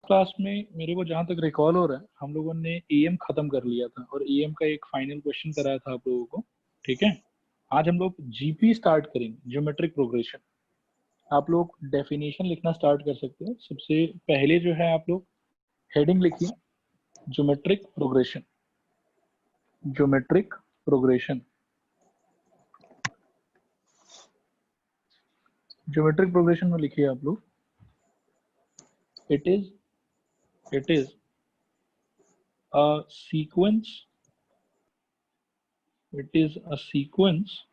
Class में मेरे को जहां तक रिकॉल हो रहा है हम लोगों ने एएम खत्म कर लिया था और एएम का एक फाइनल क्वेश्चन कराया था आप लोगों को। ठीक है, आज हम लोग जीपी स्टार्ट करेंगे, ज्योमेट्रिक प्रोग्रेशन। आप लोग डेफिनेशन लिखना स्टार्ट कर सकते हो। सबसे पहले जो है आप लोग हेडिंग लिखिए, geometric progression. Geometric progression, geometric progression में लिखिए आप लोग, it is a sequence, it is a sequence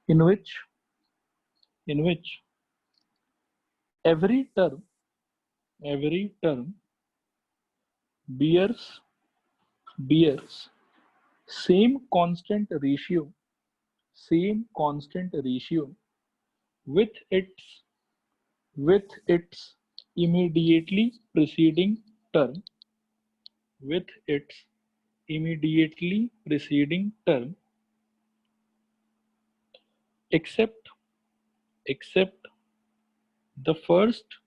in which every term bears same constant ratio with its immediately preceding term, with its immediately preceding term, except the first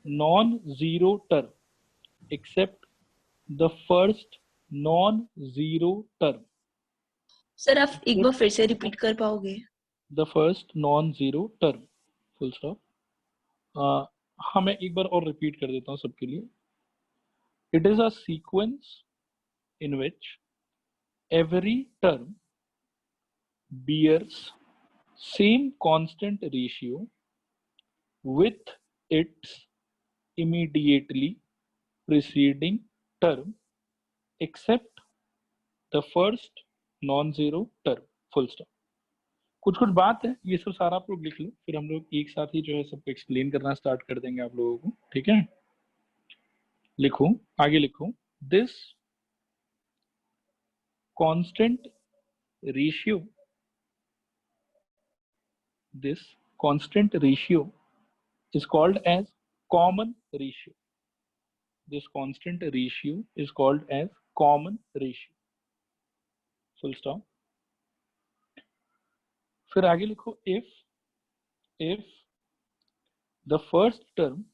non-zero term, except the first non-zero term. Sir आप एक बार फिर से repeat कर पाओगे? The first non-zero term, full stop. हाँ, मैं एक बार और रिपीट कर देता हूँ सबके लिए. It is a sequence in which every term bears same constant ratio with its immediately preceding term except the first non-zero term, full stop. कुछ बात है, ये सब सारा आप लोग लिख लो, फिर हम लोग एक साथ ही जो है सबको एक्सप्लेन करना स्टार्ट कर देंगे आप लोगों को. ठीक है, लिखो, आगे लिखो. This constant ratio is called as common ratio. This constant ratio is called as common ratio, full stop. फिर आगे लिखो, if the first term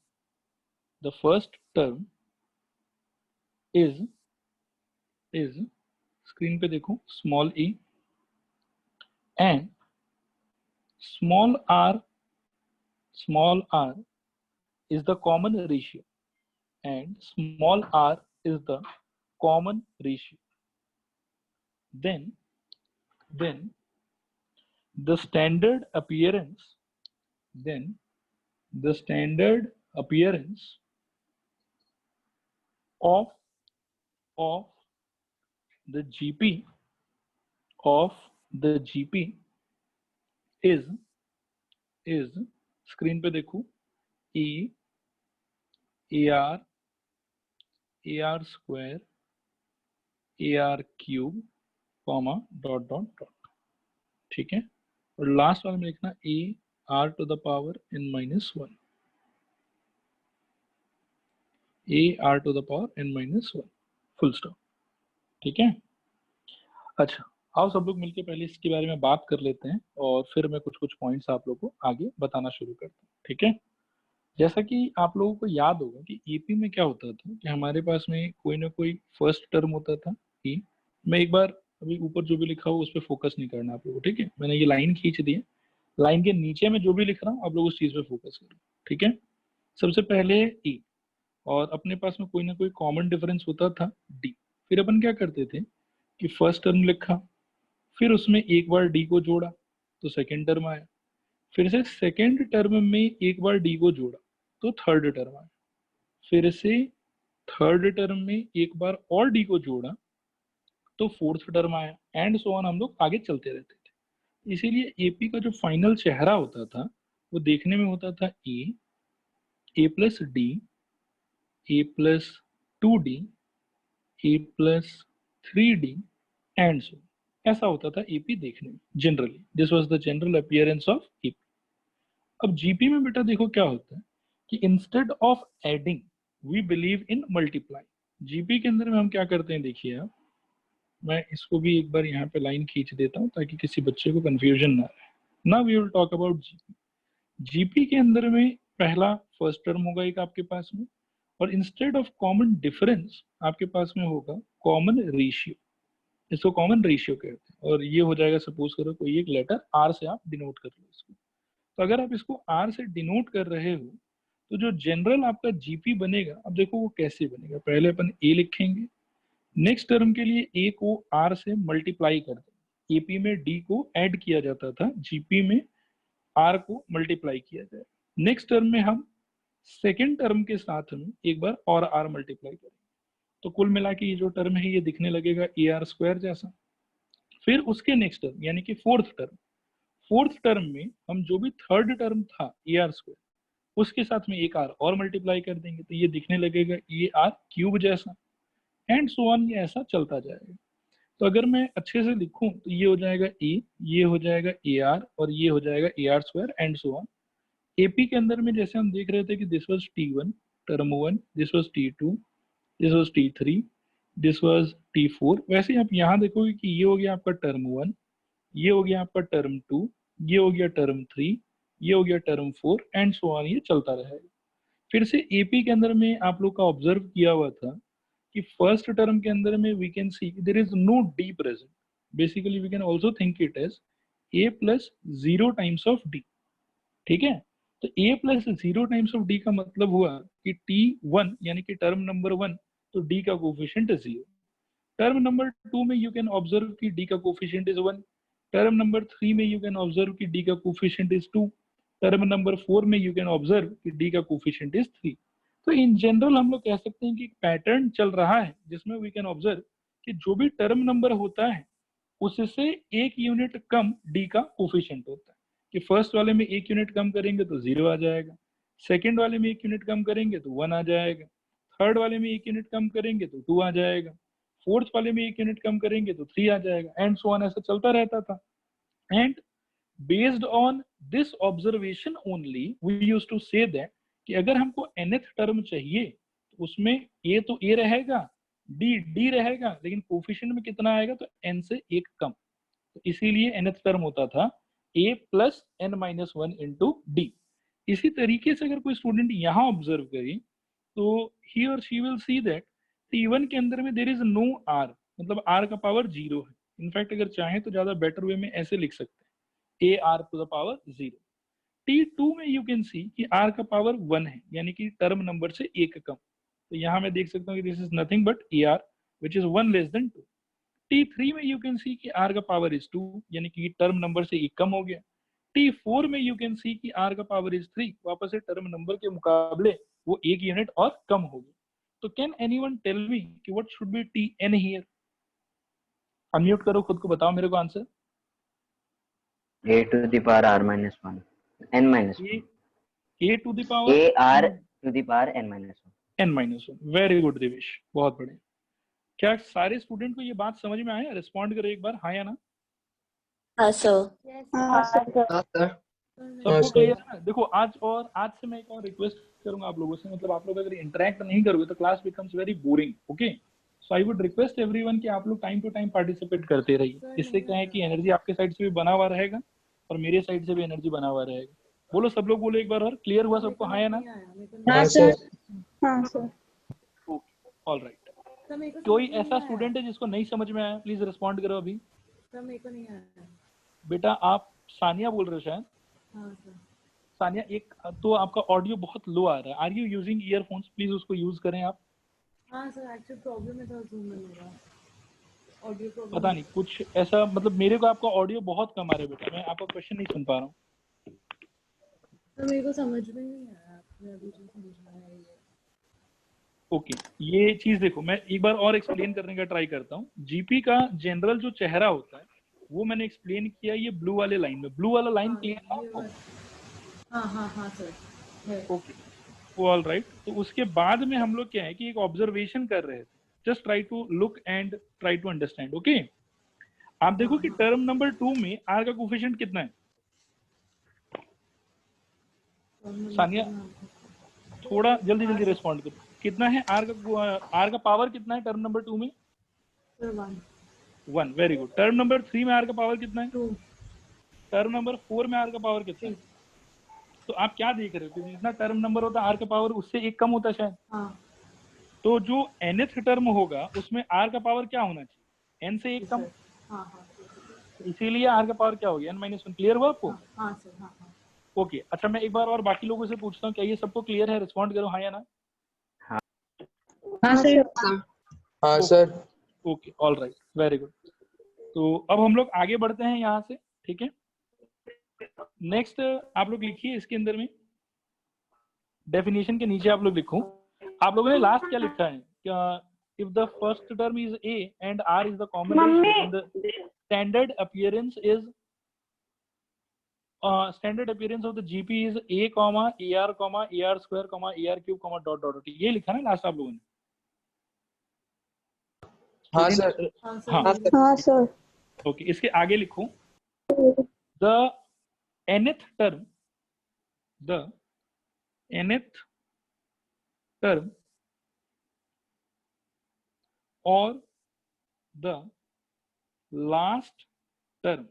is screen पे देखो, small e and small r is the common ratio, and small r is the common ratio, then the standard appearance of the GP is screen पे देखो, e ar square ar cube comma dot dot dot. ठीक है, और last वाले में लिखना a r to the power n minus 1, a r to the power n minus 1, full stop. ठीक है, अच्छा आओ सब लोग मिलके पहले इसके बारे में बात कर लेते हैं और फिर मैं कुछ पॉइंट्स आप लोगों को आगे बताना शुरू करता हूँ. ठीक है, जैसा कि आप लोगों को याद होगा कि ईपी में क्या होता था कि हमारे पास में कोई ना कोई फर्स्ट टर्म होता था ई. मैं एक बार अभी ऊपर जो भी लिखा हो उस पर फोकस नहीं करना आप लोगों को. ठीक है, मैंने ये लाइन खींच दी है, लाइन के नीचे में जो भी लिख रहा हूँ आप लोग उस चीज पे फोकस करो. ठीक है, सबसे पहले ई, और अपने पास में कोई ना कोई कॉमन डिफरेंस होता था डी. फिर अपन क्या करते थे कि फर्स्ट टर्म लिखा, फिर उसमें एक बार डी को जोड़ा तो सेकेंड टर्म आया, फिर से सेकेंड टर्म में एक बार डी को जोड़ा तो थर्ड टर्म आया, फिर से थर्ड टर्म में एक बार और डी को जोड़ा तो फोर्थ टर्म आया, एंड सो ऑन. हम लोग आगे चलते रहते थे. इसीलिए एपी का जो फाइनल चेहरा होता था वो देखने में होता था A plus D, A plus 2d, A plus 3d and so. ऐसा होता था एपी देखने में generally. This was the general appearance of AP. अब जीपी में बेटा देखो क्या होता है कि instead of adding we believe in multiply. GP के अंदर में हम क्या करते हैं, देखिए आप, मैं इसको भी एक बार यहाँ पे लाइन खींच देता हूँ ताकि किसी बच्चे को कंफ्यूजन ना रहे. Now we will talk about GP. GP के अंदर में पहला फर्स्ट टर्म होगा एक आपके पास में, और इंस्टेड ऑफ कॉमन डिफरेंस आपके पास में होगा कॉमन रेशियो, इसको कॉमन रेशियो कहते हैं। और ये हो जाएगा, सपोज करो कोई एक लेटर आर से आप डिनोट कर लो इसको, तो अगर आप इसको आर से डिनोट कर रहे हो तो जो जनरल आपका जीपी बनेगा, अब देखो वो कैसे बनेगा। पहले अपन ए लिखेंगे, नेक्स्ट टर्म के लिए ए को आर से मल्टीप्लाई कर देंगे। एपी में डी को ऐड किया जाता था, जीपी में आर को मल्टीप्लाई किया जाए। नेक्स्ट टर्म में हम सेकेंड टर्म के साथ में एक बार और आर मल्टीप्लाई करेंगे, तो कुल मिला के ये जो टर्म है ये दिखने लगेगा ए आर स्क्वायर जैसा। फिर उसके नेक्स्ट टर्म यानी कि फोर्थ टर्म में हम जो भी थर्ड टर्म था ए आर स्क्वायर, उसके साथ में एक आर और मल्टीप्लाई कर देंगे, तो ये दिखने लगेगा ए आर क्यूब जैसा, एंड सो ऑन, ये ऐसा चलता जाएगा। तो अगर मैं अच्छे से लिखूं तो ये हो जाएगा ए, ये हो जाएगा ए आर, और ये हो जाएगा a r square, and so on. AP के अंदर में जैसे हम देख रहे थे कि this was T1 term 1, this was T2, this was T3, this was T4, वैसे ही आप यहाँ देखोगे कि ये हो गया आपका टर्म 1, ये हो गया आपका टर्म 2, ये हो गया टर्म 3, ये हो गया टर्म 4, एंड सो ऑन, ये चलता रहेगा। फिर से एपी के अंदर में आप लोग का ऑब्जर्व किया हुआ था कि फर्स्ट टर्म के अंदर में we can see there is no d present, basically we can also think it as a plus 0 times of d. ठीक है, तो a plus 0 times of d का मतलब हुआ कि T1 यानी कि टर्म नंबर 1, तो d का कोफिशिएंट 0। टर्म नंबर 2 में यू कैन ऑब्जर्व कि d का कोफिशिएंट इज 1। टर्म नंबर 3 में यू कैन ऑब्जर्व कि d का कोफिशिएंट इज 2। टर्म नंबर 4 में यू कैन ऑब्जर्व कि d का कोफिशिएंट इज 3। तो इन जनरल हम लोग कह सकते हैं कि एक पैटर्न चल रहा है जिसमें वी कैन ऑब्जर्व कि जो भी टर्म नंबर होता है उससे एक यूनिट कम डी का कोफिशिएंट होता है। कि फर्स्ट वाले में एक यूनिट कम करेंगे तो 0 आ जाएगा, सेकंड वाले में एक यूनिट कम करेंगे तो 1 आ जाएगा, थर्ड वाले में एक यूनिट कम करेंगे तो 2 आ जाएगा, फोर्थ वाले में एक यूनिट कम करेंगे तो 3 आ जाएगा, एंड सो ऑन, ऐसा चलता रहता था। And based on this observation only we use to say that कि अगर हमको nth टर्म चाहिए तो उसमें a तो a रहेगा, d रहेगा, लेकिन कोफिशिएंट में कितना आएगा, तो n से एक कम। तो इसीलिए nth टर्म होता था a plus n minus 1 into D. इसी तरीके से अगर कोई स्टूडेंट यहाँ ऑब्जर्व करे तो ही और she will see that T1 के अंदर में देयर इज नो r, मतलब r का पावर 0 है। इनफैक्ट अगर चाहें तो ज्यादा बेटर वे में ऐसे लिख सकते हैं a r to the power 0। T2 में यू कैन सी कि r का पावर 1 है, यानी कि टर्म नंबर से एक कम। तो यहाँ मैं देख सकता हूँ कि this is nothing but ar which is 1 less than 2। T3 में यू कैन सी कि r का पावर इज 2, यानी कि टर्म नंबर से एक कम हो गया। T4 में यू कैन सी कि r का पावर इज 3, वापस से टर्म नंबर के मुकाबले वो एक यूनिट और कम हो गया। तो कैन एनीवन टेल मी कि what should be Tn here? Unmute करो, खुद को बताओ मेरे को answer. a to the power r minus 1 n minus 1 a to the power a r to the power n minus 1 n minus 1। Very good Devesh, बहुत बढ़िया। क्या सारे स्टूडेंट को ये बात समझ में आया? रिस्पॉन्ड करो एक बार, हाँ या ना। हाँ सर। सबको क्लियर है? देखो आज से मैं एक और रिक्वेस्ट करूंगा आप लोगों से, मतलब आप लोग अगर इंटरेक्ट नहीं करोगे तो class becomes very boring. Okay, so I would request everyone कि आप लोग टाइम टू टाइम पार्टिसिपेट करते रहिए। इससे क्या है कि एनर्जी आपके साइड से भी बना हुआ रहेगा और मेरे साइड से भी एनर्जी बना हुआ रहेगा। बोलो सब लोग, बोलो एक बार और। क्लियर हुआ सबको, हाँ या ना? हाँ सर। हाँ सर। All right. कोई ऐसा स्टूडेंट है जिसको नहीं समझ में आया? प्लीज रिस्पॉन्ड करो अभी। सर मेरे को नहीं आया। बेटा आप सानिया बोल रहे हो शायद? हाँ सर। सानिया, एक तो आपका ऑडियो बहुत लो आ रहा है। Are you using earphones? Please उसको यूज करें आप। हाँ सर, एक्चुअली प्रॉब्लम है था जूम में मेरा ऑडियो प्रॉब्लम। पता नहीं कुछ ऐसा, मतलब मेरे को आपका ऑडियो बहुत कम आ रहा है बेटा, मैं आपका क्वेश्चन नहीं सुन पा रहा हूँ। तो मेरे को समझ में नहीं आया, आपने अभी जो समझाया है ये। ओके, ये चीज देखो, मैं एक बार और एक्सप्लेन करने का ट्राई करता हूँ। जीपी का जनरल जो चेहरा होता है वो मैंने एक्सप्लेन किया ये ब्लू वाले लाइन में। ब्लू वाला लाइन क्लियर है? हाँ सर। Okay, all right. तो उसके बाद में हम लोग क्या है कि एक ऑब्जर्वेशन कर रहे थे। Just try to look and try to understand. Okay, आप देखो कि टर्म नंबर 2 में आर का कोफिशिएंट कितना है? सानिया थोड़ा जल्दी जल्दी रिस्पॉन्ड करो, कितना है आर का पावर कितना है टर्म नंबर 2 में? 1। Very good. टर्म नंबर 3 में आर का पावर कितना है? 2। टर्म नंबर 4 में आर का पावर कितना है? तो आप क्या देख रहे हो कि जितना टर्म नंबर होता है r का पावर उससे एक कम होता है शायद। हाँ तो जो nth टर्म होगा उसमें r का पावर क्या होना चाहिए, n से एक कम। हाँ हाँ तो इसीलिए r का पावर क्या हो गया, n-1। क्लियर हुआ आपको? हाँ सर हाँ हाँ ओके अच्छा, मैं एक बार और बाकी लोगों से पूछता हूँ, क्या ये सबको क्लियर है? रिस्पॉन्ड करो हाँ या ना। हाँ सर। हाँ sir. Okay all right, very good. तो अब हम लोग आगे बढ़ते हैं यहाँ से, ठीक है। नेक्स्ट आप लोग लिखिए इसके अंदर में डेफिनेशन के नीचे आप लोग लिखो, आप लोगों ने लास्ट क्या लिखा है, क्या if the first term is a and r is the common ratio and the standard appearance is standard appearance of the GP is a, ar, ar square, ar cube, dot dot dot. ये लिखा ना last आप लोगों ने? हाँ sir. हाँ हाँ sir. Okay, इसके आगे लिखो the nth term, the nth term or the last term,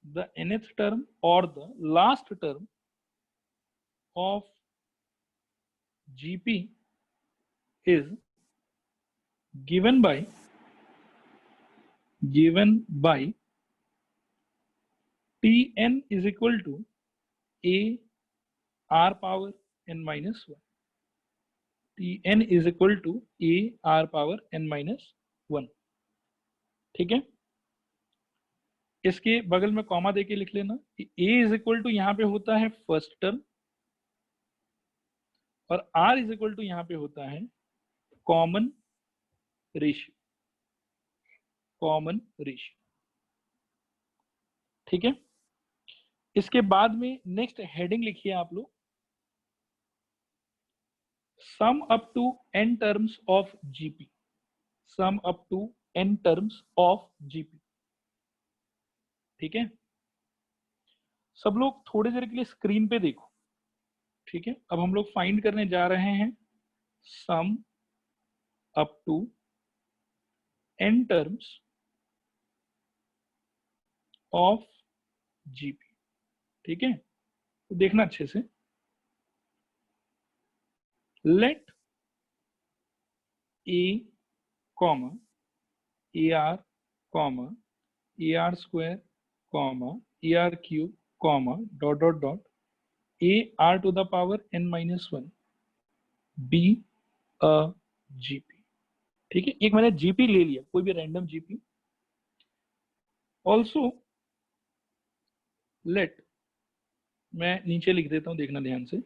the nth term or the last term of GP is given by Tn is equal to a r power n minus 1. Tn is equal to a r power n minus 1, ठीक है। इसके बगल में comma देके लिख लेना कि a is equal to यहाँ पे होता है फर्स्ट टर्म और r इज इक्वल टू यहाँ पे होता है कॉमन रेशियो, ठीक है। इसके बाद में नेक्स्ट हेडिंग लिखिए आप लोग, sum up to n terms of GP, sum up to n terms of GP, ठीक है। सब लोग थोड़ी देर के लिए स्क्रीन पे देखो, ठीक है। अब हम लोग फाइंड करने जा रहे हैं sum up to n terms of GP, ठीक है। तो देखना अच्छे से, let a comma ar comma ar square comma ar cube comma dot dot dot a r to the power n minus 1 be a gp, ठीक है। एक मैंने जीपी ले लिया, कोई भी रैंडम जीपी। ऑल्सो लेट, मैं नीचे लिख देता हूं, देखना ध्यान से,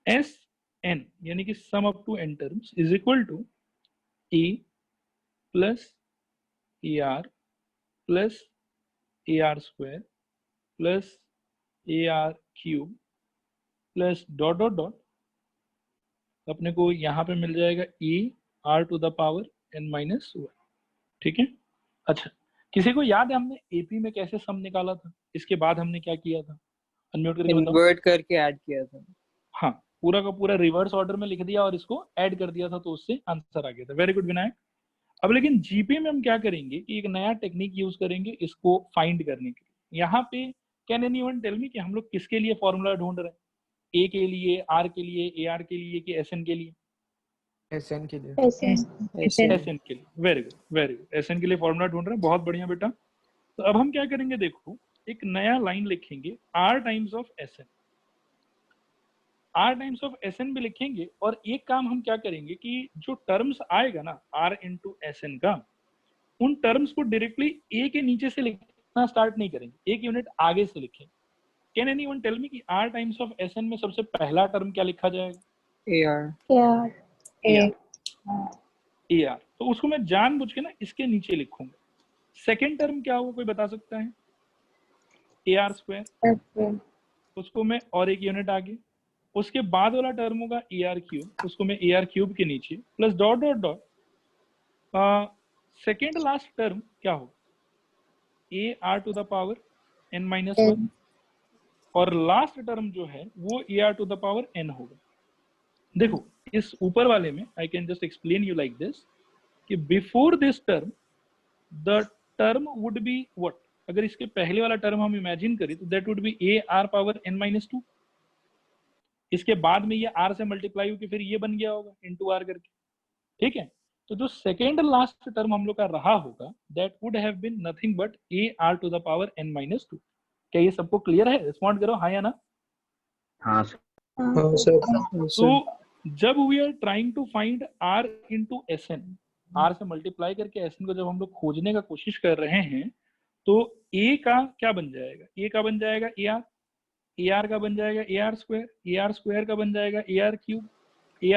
एस एन यानी कि sum up to N terms is equal to a plus a r plus a r square plus a r cube plus dot dot dot, अपने को यहाँ पे मिल जाएगा a are to the power N minus 1, ठीक है। अच्छा, किसी को याद है हमने एपी में कैसे सम निकाला था? इसके बाद हमने क्या किया था? अनम्यूट करके बताओ। इन्वर्ट करके ऐड किया था। हाँ, पूरा का पूरा रिवर्स ऑर्डर में लिख दिया और इसको ऐड कर दिया था, तो उससे आंसर आ गया था। Very good Vinayak. अब लेकिन जीपी में हम क्या करेंगे कि एक नया टेक्निक यूज करेंगे इसको फाइंड करने के लिए। यहाँ पे कैन एनीवन टेल मी कि हम लोग किसके लिए फॉर्मूला ढूंढ रहे हैं? ए के लिए, आर के लिए, ए आर के लिए कि एस एन के लिए? एसएन के लिए। एस एन के लिए। Very good, very good. S n के लिए फॉर्मूला ढूंढ रहे हैं, बहुत बढ़िया बेटा। तो अब हम क्या करेंगे, देखो एक नया लाइन लिखेंगे, r times of S n, r times of S n भी लिखेंगे। और एक काम हम क्या करेंगे कि जो टर्म्स आएगा ना आर इंटू एस एन का, उन टर्म्स को डायरेक्टली ए के नीचे से लिखना स्टार्ट नहीं करेंगे, एक यूनिट आगे से लिखेंगे। कैन एनीवन टेल मी कि r times of S n में सबसे पहला टर्म क्या लिखा जाएगा? एआर। A r. तो उसको मैं जानबूझ के ना इसके नीचे लिखूंगा। सेकेंड टर्म क्या होगा, कोई बता सकता है? ए आर स्क्वायर, उसको मैं और एक यूनिट आगे। उसके बाद वाला टर्म होगा ए आर क्यूब, उसको मैं ए आर क्यूब के नीचे plus dot dot dot. Second last term क्या होगा? A are to the power N minus 1, और लास्ट टर्म जो है वो A are to the power N होगा। देखो इस ऊपर वाले में I can just explain you like this कि before this term the term would be what? अगर इसके पहले वाला टर्म हम इमेजिन करें तो that would be A are power N minus 2। इसके बाद में ये आर से मल्टीप्लाई होकर फिर ये बन गया होगा इनटू आर करके, ठीक है। तो जो सेकेंड लास्ट टर्म हम लोग का रहा होगा that would have been nothing but a are to the power N minus 2। क्या ये सबको क्लियर है? रिस्पॉन्ड करो हाँ या ना। हाँ सर। हाँ सर। तो जब we are trying to find r into S n, r से मल्टीप्लाई करके एस एन को जब हम लोग खोजने का कोशिश कर रहे हैं तो ए का क्या बन जाएगा? ए का बन जाएगा ए आर का बन जाएगा ए आर स्क्वायर का बन जाएगा ए आर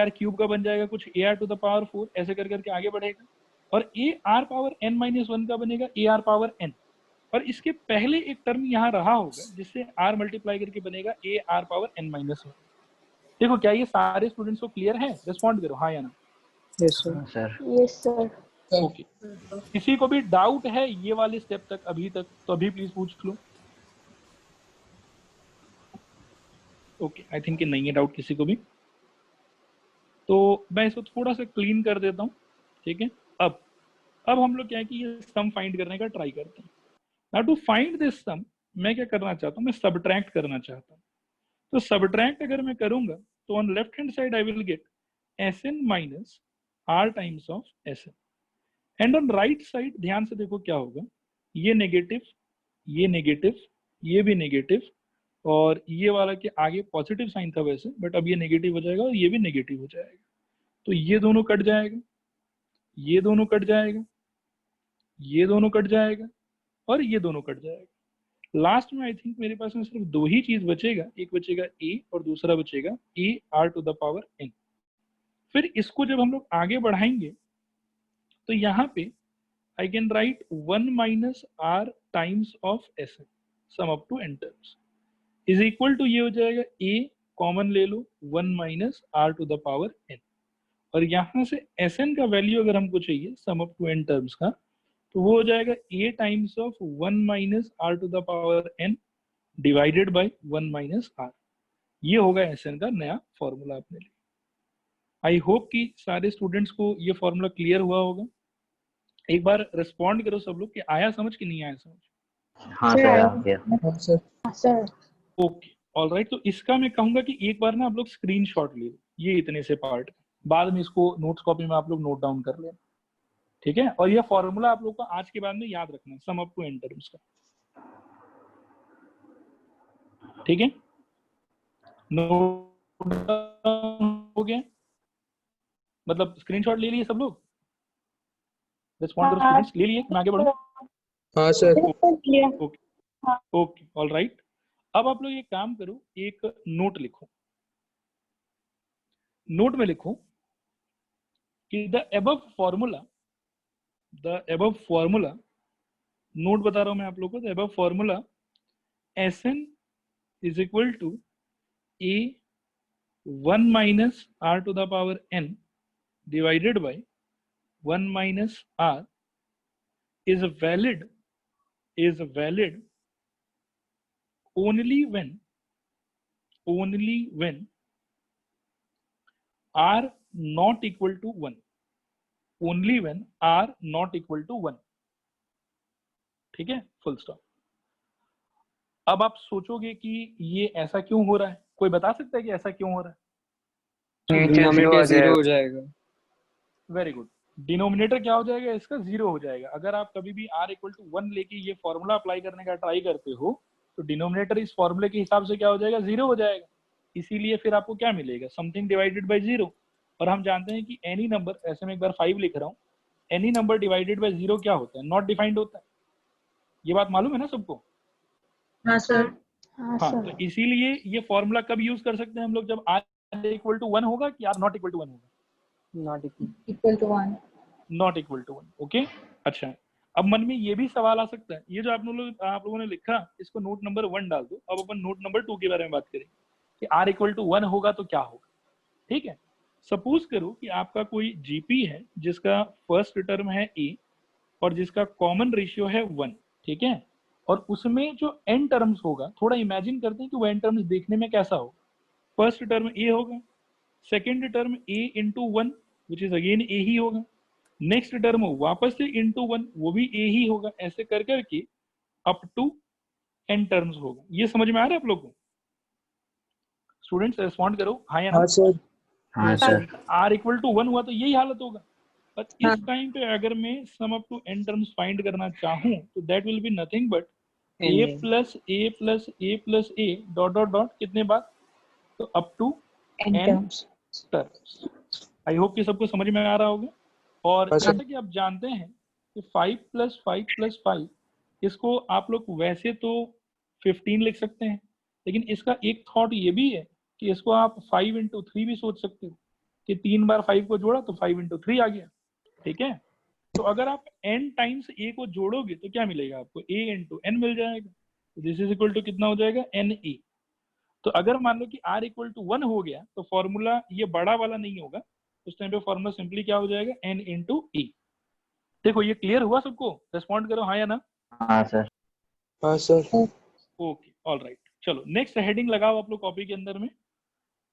क्यूब का बन जाएगा कुछ a are to the power 4, ऐसे कर करके आगे बढ़ेगा। और a are power N minus 1 का बनेगा ए आर पावर एन। और इसके पहले एक टर्म यहाँ रहा होगा जिससे आर मल्टीप्लाई करके बनेगा a are power N minus 1। देखो क्या ये सारे स्टूडेंट्स को क्लियर है? रिस्पॉन्ड करो हाँ या ना। Yes sir. Yes sir. Okay, किसी को भी डाउट है ये वाले स्टेप तक अभी तक तो अभी प्लीज पूछ लो। ओके, आई थिंक नहीं है डाउट किसी को भी, तो मैं इसको थोड़ा सा क्लीन कर देता हूँ, ठीक है। अब हम लोग क्या है कि ये सम फाइंड करने का ट्राई करते हैं। नाउ टू फाइंड दिस सम मैं क्या करना चाहता हूँ, मैं सबट्रैक्ट करना चाहता हूँ। तो सबट्रैक्ट अगर मैं करूंगा तो on left hand side I will get S n minus are times of S n, and on right side ध्यान से देखो क्या होगा, ये नेगेटिव ये नेगेटिव ये भी नेगेटिव और ये वाला के आगे पॉजिटिव साइन था वैसे, बट अब ये नेगेटिव हो जाएगा और ये भी नेगेटिव हो जाएगा। तो ये दोनों कट जाएगा, ये दोनों कट जाएगा, ये दोनों कट जाएगा और ये दोनों कट जाएगा। लास्ट में आई थिंक मेरे पास में सिर्फ दो ही चीज बचेगा, एक बचेगा ए और दूसरा बचेगा a are to the power n. फिर इसको जब हम लोग आगे बढ़ाएंगे तो यहाँ पे I can write 1 minus are times of S N sum up to N terms is equal to, ये हो जाएगा ए कॉमन ले लो 1 minus are to the power N, और यहाँ से एस एन का वैल्यू अगर हमको चाहिए sum up to N terms का तो वो हो जाएगा A times of 1 minus are to the power N divided by 1 minus R. ये होगा एस एन का नया फॉर्मूला अपने लिए। आई होप कि सारे स्टूडेंट्स को ये फॉर्मूला क्लियर हुआ होगा। एक बार रिस्पॉन्ड करो सब लोग कि आया समझ कि नहीं आया समझ। हाँ सर आ गया। सर ओके ऑलराइट, तो इसका मैं कहूंगा कि एक बार ना आप लोग स्क्रीनशॉट ले लो ये इतने से पार्ट, बाद में इसको नोट्स कॉपी में आप लोग नोट डाउन कर लेना, ठीक है। और ये फॉर्मूला आप लोग को आज के बाद में याद रखना है sum up to N terms का, ठीक है। नोट हो गया, मतलब स्क्रीनशॉट ले लिए सब लोग, रिस्पॉन्ड करो स्टूडेंट्स, ले लिए, मैं आगे बढ़ूं। हाँ सर। ओके ओके ऑलराइट, अब आप लोग एक काम करो, एक नोट लिखो। नोट में लिखो कि द एबव फॉर्मूला, नोट बता रहा हूं मैं आप लोगों को, the above formula S N is equal to A 1 minus are to the power N divided by 1 minus R is valid only when r not equal to 1, only when r not equal to 1, ठीक है, full stop. अब आप सोचोगे कि ये ऐसा क्यों हो रहा है, कोई बता सकता है कि ऐसा क्यों हो रहा है? डिनोमिनेटर जीरो हो जाएगा। वेरी गुड, डिनोमिनेटर क्या हो जाएगा इसका? जीरो हो जाएगा। अगर आप कभी भी r इक्वल टू 1 लेके ये फॉर्मूला अप्लाई करने का ट्राई करते हो तो डिनोमिनेटर इस फॉर्मूले के हिसाब से क्या हो जाएगा? जीरो हो जाएगा। इसीलिए फिर आपको क्या मिलेगा? Something divided by zero. और हम जानते हैं कि एनी नंबर, ऐसे में एक बार 5 लिख रहा हूँ, any number divided by zero क्या होता है? नॉट डिफाइंड होता है। ये बात मालूम है ना सबको? हाँ सर। हाँ, तो इसीलिए ये फॉर्मूला कब यूज कर सकते हैं हम लोग? जब r इक्वल टू 1 होगा कि r नॉट इक्वल टू 1 होगा? Not equal to 1। Not equal to 1, okay. अच्छा, अब मन में ये भी सवाल आ सकता है, ये जो आप लोगों ने लिखा इसको नोट नंबर 1 डाल दो। अब अपन नोट नंबर 2 के बारे में बात करेंगे कि r इक्वल टू 1 होगा तो क्या होगा, ठीक है। सपोज करो कि आपका कोई जीपी है जिसका फर्स्ट टर्म है a और जिसका कॉमन रेशियो है 1, ठीक है। और उसमें जो n टर्म्स होगा, थोड़ा इमेजिन करते हैं कि वो n टर्म्स देखने में कैसा होगा। फर्स्ट टर्म a होगा, second term a into 1 which is again a ही होगा, नेक्स्ट टर्म वापस से इंटू 1 वो भी a ही होगा। ऐसे कर करके अप टू n टर्म्स होगा। ये समझ में आ रहा है आप लोग को? स्टूडेंट्स रेस्पॉन्ड करो, हाँ या ना? हाँ सर। हाँ सर। r इक्वल टू 1 हुआ तो यही हालत होगा। पर इस टाइम पे अगर मैं sum up to n terms find करना चाहूं तो that will be nothing but a plus a plus a plus a dot dot dot कितने बार, तो up to n terms. I hope कि सबको समझ में आ रहा होगा। और हाँ, जैसा कि आप जानते हैं कि 5 प्लस 5 प्लस 5, इसको आप लोग वैसे तो 15 लिख सकते हैं, लेकिन इसका एक थॉट ये भी है कि इसको आप 5 इंटू 3 भी सोच सकते हो कि 3 बार 5 को जोड़ा तो 5 इंटू 3 आ गया। ठीक है, तो अगर आप n टाइम्स a को जोड़ोगे तो क्या मिलेगा आपको, a इंटू n मिल जाएगा। दिस इज इक्वल टू कितना हो जाएगा, na। तो अगर मान लो कि r इक्वल टू 1 हो गया तो फॉर्मूला ये बड़ा वाला नहीं होगा, उस टाइम पे फॉर्मूला सिंपली क्या हो जाएगा, n इंटू e। देखो ये क्लियर हुआ सबको? रेस्पॉन्ड करो हाँ या ना? हाँ सर। हाँ सर। ओके ऑल राइट, चलो नेक्स्ट हेडिंग लगाओ आप लोग कॉपी के अंदर में।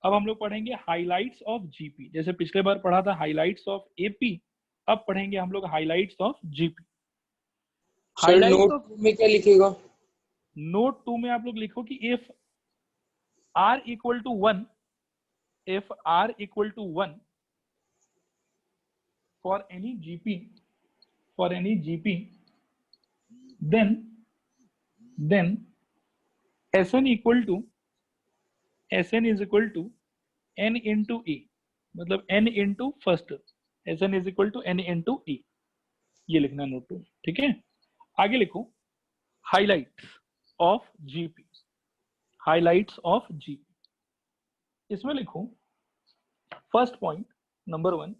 अब हम लोग पढ़ेंगे हाइलाइट्स ऑफ जीपी। जैसे पिछले बार पढ़ा था हाइलाइट्स ऑफ एपी, अब पढ़ेंगे हम लोग highlights of GP. Sir note में क्या लिखेगा? नोट 2 में आप लोग लिखो कि if r equal to 1, if r equal to 1 for any gp then sn is equal to n into e, मतलब n into first, sn is equal to n into e। ये लिखना नोट 2। ठीक है, आगे लिखो highlights of GP. Highlights of GP इसमें लिखो first point number 1,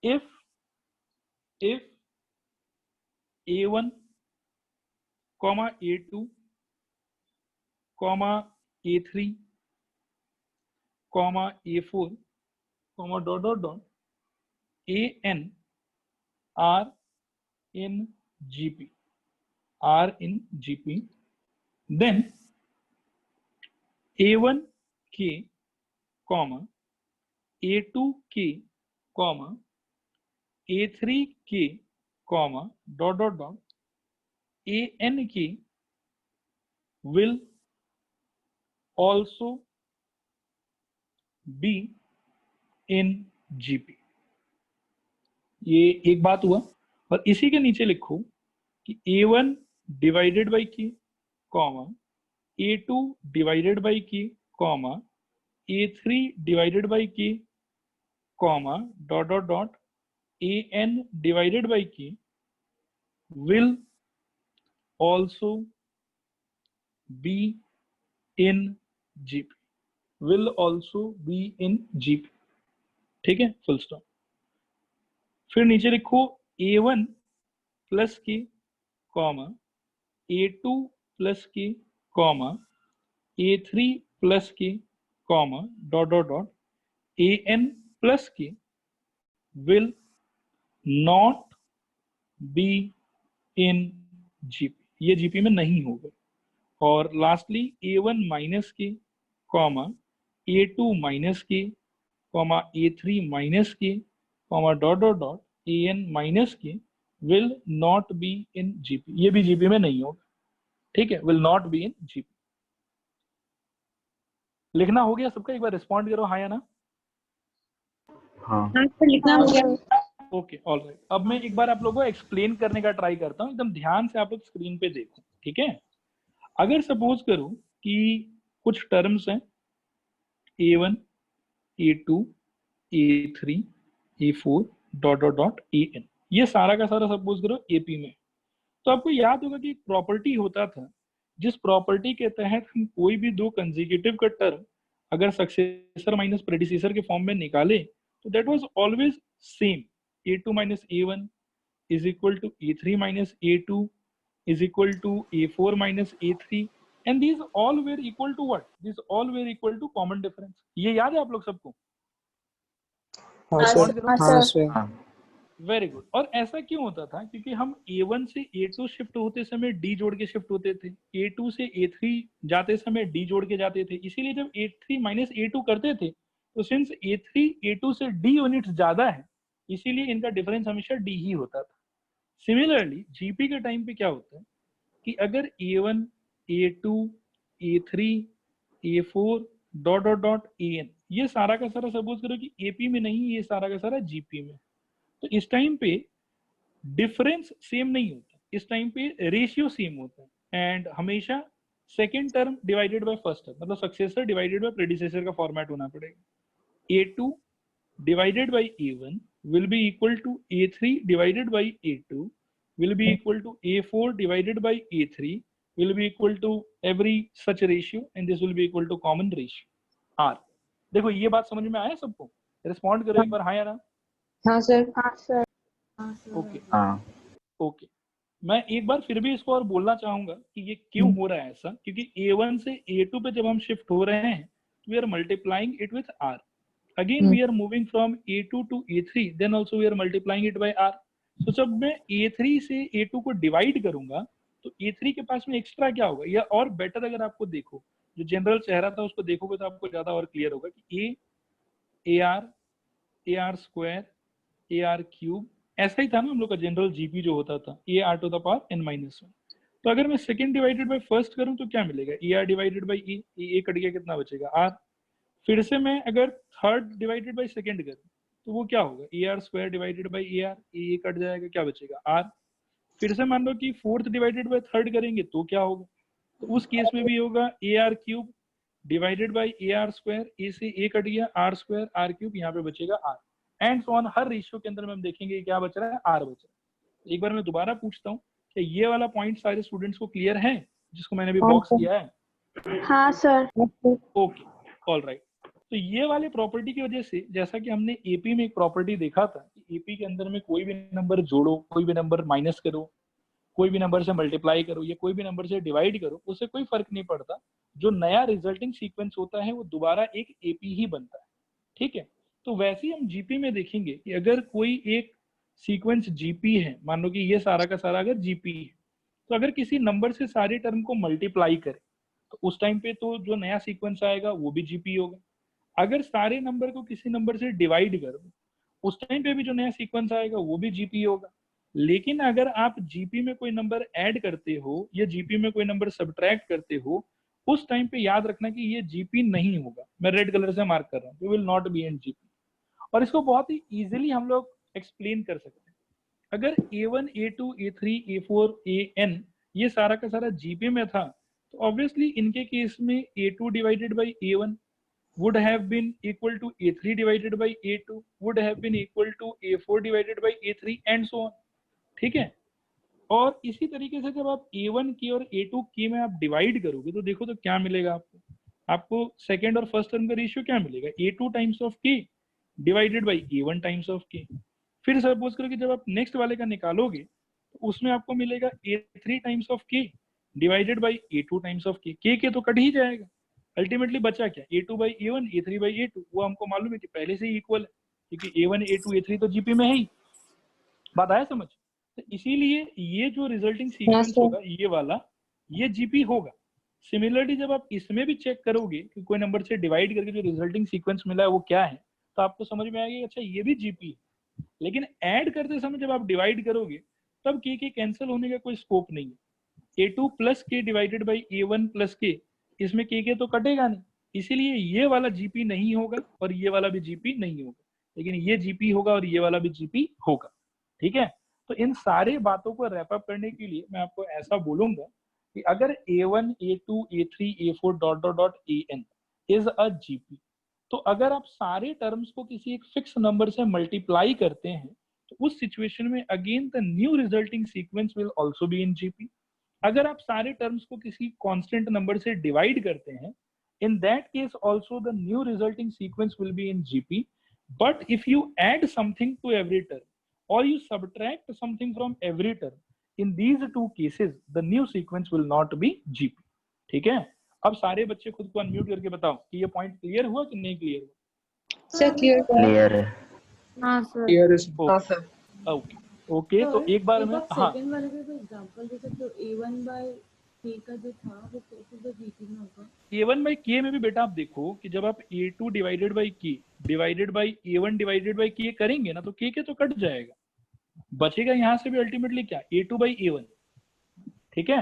if a1 comma a2 comma a3 comma a4 comma dot dot dot an are in gp then a1 k comma a2 k comma a3 k comma dot dot dot an k will also be in gp। ये एक बात हुआ। और इसी के नीचे लिखो कि a1 divided by k comma a2 divided by k comma a3 divided by k comma dot dot dot an divided by k will also be in gp, will also be in gp। ठीक है, full stop. फिर नीचे लिखो a1 plus के comma a2 plus के comma a3 plus के comma dot dot dot an plus के will not be in gp, ये gp में नहीं होगा। और लास्टली a1 माइनस के कॉमा a2 माइनस के कॉमा a3 माइनस के comma dot dot dot an minus के will not be in gp, ये भी gp में नहीं होगा। ठीक है, will not be in gp। लिखना हो गया सबका? एक बार रिस्पॉन्ड करो हाँ या ना? हाँ लिखना हो गया। ओके ऑल राइट, अब मैं एक बार आप लोगों को एक्सप्लेन करने का ट्राई करता हूँ, एकदम ध्यान से आप लोग स्क्रीन पे देखो। ठीक है, अगर सपोज करो कि कुछ टर्म्स हैं a1 a2 a3 a4 dot dot dot an, ये सारा का सारा सपोज करो एपी में। तो आपको याद होगा कि एक प्रॉपर्टी होता था जिस प्रॉपर्टी के तहत हम कोई भी दो कंसेक्यूटिव का टर्म अगर सक्सेसर माइनस प्रेडिसेसर के फॉर्म में निकाले तो that was always same, a2 minus a1 is equal to a3 minus a2 is equal to a4 minus a3 and these all were equal to what? These all were equal to common difference। ये याद है आप लोग सबको? हाँ sir. Very good. और ऐसा क्यों होता था? क्योंकि हम a1 से a2 शिफ्ट होते समय d जोड़ के शिफ्ट होते थे, a2 से a3 जाते समय d जोड़ के जाते थे। इसीलिए जब a3 माइनस a2 करते थे तो सिंस a3 a2 से d यूनिट्स ज्यादा है इसीलिए इनका डिफरेंस हमेशा d ही होता था। सिमिलरली जीपी के टाइम पे क्या होता है कि अगर A1, A2, A3, A4 dot dot dot AN ये सारा का सारा सपोज करो कि AP में नहीं, ये सारा का सारा GP में, तो इस टाइम पे डिफरेंस सेम नहीं होता, इस टाइम पे रेशियो सेम होता है एंड हमेशा second term divided by first term, मतलब सक्सेसर डिवाइडेड बाय प्रेडिसेसर का फॉर्मेट होना पड़ेगा। A2 divided by A1 will be equal to A3 divided by A2 will be equal to A4 divided by A3 will be equal to every such ratio and this will be equal to common ratio R। देखो ये बात समझ में आया सबको? Respond करो एक बार हाँ या ना। हाँ सर। ओके हाँ ओके, मैं एक बार फिर भी इसको और बोलना चाहूंगा कि ये क्यों हो रहा है ऐसा, क्योंकि A1 से A2 पे जब हम शिफ्ट हो रहे हैं we are multiplying it with R। Again we are moving from A2 to A3, then also we are multiplying it by R। तो जब मैं A3 से A2 को डिवाइड करूंगा तो A3 के पास में एक्स्ट्रा क्या होगा, या और बेटर अगर आपको देखो जो जनरल चेहरा था उसको देखोगे तो आपको ज्यादा और क्लियर होगा कि AR स्क्वायर AR क्यूब ऐसा ही था ना हम लोग का जनरल GP जो होता था AR to the power n-1। तो अगर मैं सेकंड डिवाइडेड बाय फर्स्ट करूं तो क्या मिलेगा, AR divided by A cut गया कितना बचेगा R। फिर से मैं अगर थर्ड डिवाइडेड बाय सेकंड करूं तो वो क्या होगा, AR square divided by AR, ये कट जाएगा क्या बचेगा R। फिर से मान लो कि फोर्थ डिवाइडेड बाय थर्ड करेंगे तो क्या होगा, तो उस केस में भी होगा AR cube divided by AR square, A से A कट गया R स्क्वायर R क्यूब, यहाँ पे बचेगा R and so on. Her ratio के अंदर में हम देखेंगे क्या बच रहा है, R बच रहा है। एक बार मैं दोबारा पूछता हूँ कि ये वाला पॉइंट सारे स्टूडेंट्स को क्लियर है जिसको मैंने अभी बॉक्स किया है? हाँ सर। Okay all right. तो ये वाले प्रॉपर्टी की वजह से, जैसा कि हमने एपी में एक प्रॉपर्टी देखा था कि एपी के अंदर में कोई भी नंबर जोड़ो, कोई भी नंबर माइनस करो, कोई भी नंबर से मल्टीप्लाई करो या कोई भी नंबर से डिवाइड करो, उससे कोई फर्क नहीं पड़ता, जो नया रिजल्टिंग सीक्वेंस होता है वो दोबारा एक एपी ही बनता है। ठीक है, तो वैसे ही हम जीपी में देखेंगे कि अगर कोई एक सीक्वेंस जीपी है, मान लो कि ये सारा का सारा अगर जीपी है, तो अगर किसी नंबर से सारे टर्म को मल्टीप्लाई करे तो उस टाइम पे तो जो नया सीक्वेंस आएगा वो भी जीपी होगा। अगर सारे नंबर को किसी नंबर से डिवाइड करो उस टाइम पे भी जो नया सीक्वेंस आएगा वो भी जीपी होगा। लेकिन अगर आप जीपी में कोई नंबर ऐड करते हो या जीपी में कोई नंबर सब्ट्रैक्ट करते हो, उस टाइम पे याद रखना कि ये जीपी नहीं होगा। मैं रेड कलर से मार्क कर रहा हूँ, will not be in GP. और इसको बहुत ही इजीली हम लोग एक्सप्लेन कर सकते हैं। अगर A1, A2, A3, A4, AN ये सारा का सारा जीपी में था तो ऑब्वियसली इनके केस में A2 divided by A1 would have been equal to A3 divided by A2 would have been equal to A4 divided by A3 and so on। ठीक है, और इसी तरीके से जब आप A1 की और A2 की में आप डिवाइड करोगे तो देखो तो क्या मिलेगा आपको, आपको सेकेंड और फर्स्ट टर्म का रेशियो क्या मिलेगा, A2 times of K divided by A1 times of K। फिर सपोज करो कि जब आप नेक्स्ट वाले का निकालोगे तो उसमें आपको मिलेगा A3 times of K divided by A2 times of K तो कट ही जाएगा। अल्टीमेटली बचा क्या, A2 by A1 A3 by A2, वो हमको मालूम है कि पहले से ही इक्वल है क्योंकि A1 A2 A3 तो जीपी में है ही। बात आया समझ? तो इसीलिए ये जो रिजल्टिंग सीक्वेंस होगा ये वाला ये जीपी होगा। सिमिलरली जब आप इसमें भी चेक करोगे कि कोई नंबर से डिवाइड करके जो रिजल्टिंग सीक्वेंस मिला है वो क्या है, तो आपको समझ में आएगा अच्छा ये भी जीपी है। लेकिन ऐड करते समय जब आप डिवाइड करोगे तब के कैंसिल होने का कोई स्कोप नहीं है। A2 प्लस के डिवाइडेड बाई A1 प्लस के, इसमें के तो कटेगा नहीं, इसीलिए ये वाला जीपी नहीं होगा और ये वाला भी जीपी नहीं होगा, लेकिन ये जीपी होगा और ये वाला भी जीपी होगा। ठीक है, तो इन सारे बातों को रैप अप करने के लिए मैं आपको ऐसा बोलूंगा कि अगर A1, A2, A3, A4 dot dot dot AN is a GP, तो अगर आप सारे टर्म्स को किसी एक फिक्स नंबर से मल्टीप्लाई करते हैं तो उस सिचुएशन में again the new resulting sequence will also be in GP. अगर आप सारे टर्म्स को किसी कांस्टेंट नंबर से डिवाइड करते हैं, in that case also the new resulting sequence will be in GP, but if you add something to every term or you subtract something from every term, in these two cases the new sequence will not be GP। ठीक है, अब सारे बच्चे खुद को unmute करके बताओ कि ये पॉइंट क्लियर हुआ कि नहीं क्लियर हुआ? सर क्लियर है। हाँ सर। क्लियर है। हाँ सर। ओके ओके, तो एक बार में हाँ सेकंड वाले पे कोई एग्जांपल दे सकते हो? A1 बाय K का जो था वो कैसे तो जीपी में होगा? A1 बाई K में भी बेटा आप देखो कि जब आप A2 divided by K divided by A1 divided by K करेंगे ना तो K तो कट जाएगा, बचेगा यहाँ से भी अल्टीमेटली क्या A2 बाई A1। ठीक है,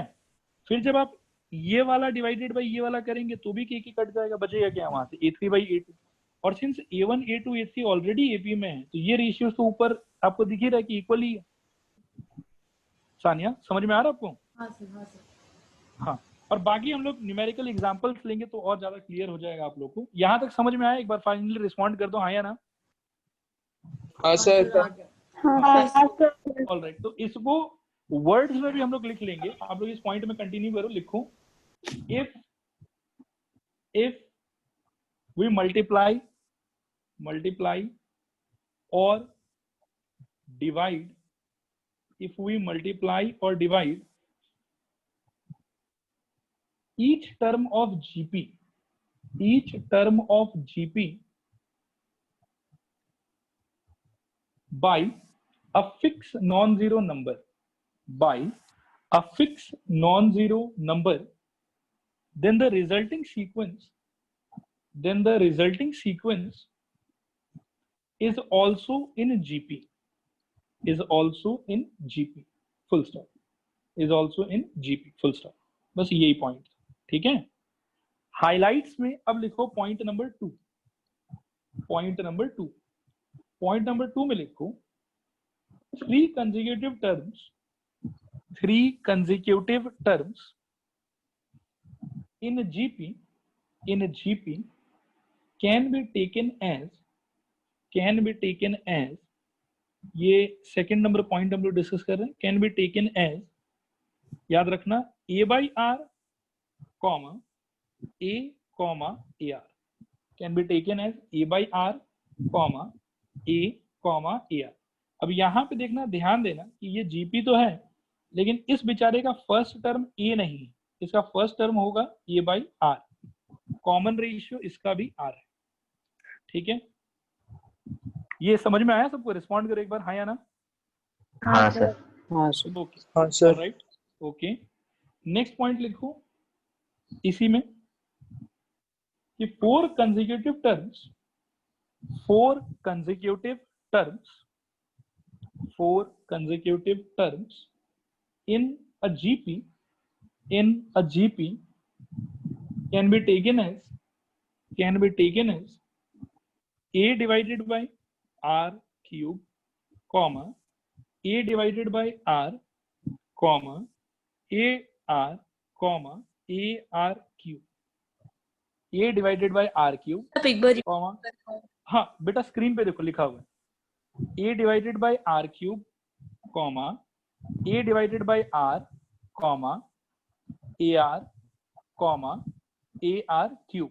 फिर जब आप ये वाला डिवाइडेड बाई ये वाला करेंगे तो भी के कट जाएगा, बचेगा क्या वहां से A3 बाई A2। और since A1 A2 A3 already AP में है तो ये रेशियो तो ऊपर आपको दिख ही रहा है कि इक्वली है। सानिया समझ में आ रहा है आपको? हाँ सर, हाँ सर। हाँ, और बाकी हम लोग न्यूमेरिकल एग्जांपल्स लेंगे तो और ज्यादा क्लियर हो जाएगा आप लोग को। यहाँ तक समझ में आया? एक बार फाइनली रिस्पॉन्ड कर दो हाँ या ना। हाँ सर। आ गया। ऑलराइट, तो इसको वर्ड्स में भी हम लोग लिख लेंगे। आप लोग इस पॉइंट में कंटिन्यू करो, लिखो if we multiply or divide, if we multiply or divide each term of GP by a fixed non-zero number, then the resulting sequence is also in GP, full stop, is also in GP, full stop। बस यही point, ठीक है। Highlights में अब लिखो point number 2। Point number 2 में लिखो 3 consecutive terms in GP can be taken as, ये सेकेंड नंबर पॉइंट हम लोग डिस्कस कर रहे हैं, कैन बी टेकन एज, याद रखना A/R, A, AR, can be taken as A/R, A, AR। अब यहाँ पे देखना, ध्यान देना कि ये GP तो है लेकिन इस बेचारे का फर्स्ट टर्म A नहीं है, इसका फर्स्ट टर्म होगा A/R। कॉमन रेशियो इसका भी R है, ठीक है। ये समझ में आया सबको? रिस्पॉन्ड करो एक बार हाँ या ना। हाँ सर। हाँ सर। ओके, हाँ sir. Right, okay. Next point लिखो इसी में कि 4 consecutive terms in a GP can be taken as A divided by R cube, A divided by R, AR, AR cube, A divided by R cube, आप एक बार हाँ बेटा screen पे देखो लिखा हुआ है A divided by R cube, A divided by R, AR, AR cube,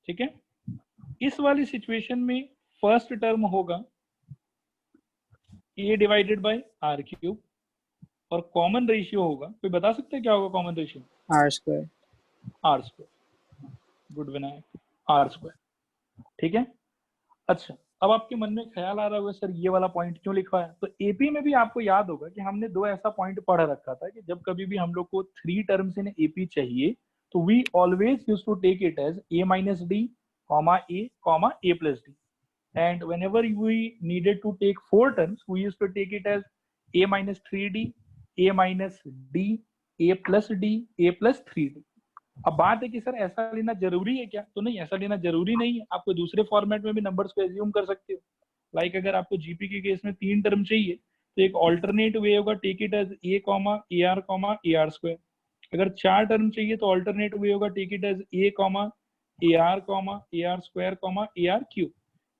ठीक है। इस वाली सिचुएशन में फर्स्ट टर्म होगा A divided by R cube और कॉमन रेशियो होगा, कोई बता सकते हैं क्या होगा common ratio? R square. Good Vinayak, R square, ठीक है। अच्छा, अब आपके मन में ख्याल आ रहा होगा सर ये वाला पॉइंट क्यों लिखा है? तो एपी में भी आपको याद होगा कि हमने 2 ऐसा पॉइंट पढ़ रखा था कि जब कभी भी हम लोग को 3 टर्म्स इन एपी चाहिए तो we always use to take it as A minus D, A plus D, and whenever we needed to take 4 terms we used to take it as A minus 3D, A minus D, A plus D, A plus 3D। अब बात है कि sir ऐसा लेना जरूरी है क्या? तो नहीं, ऐसा लेना जरूरी नहीं है, आपको दूसरे फॉर्मेट में भी नंबर्स को एज्यूम कर सकते हो। लाइक अगर आपको जीपी के केस में 3 टर्म चाहिए तो एक ऑल्टरनेट वे होगा take it as A, AR, AR square. अगर 4 टर्म चाहिए तो ऑल्टरनेट वे होगा take it as A, AR, AR square, AR cube.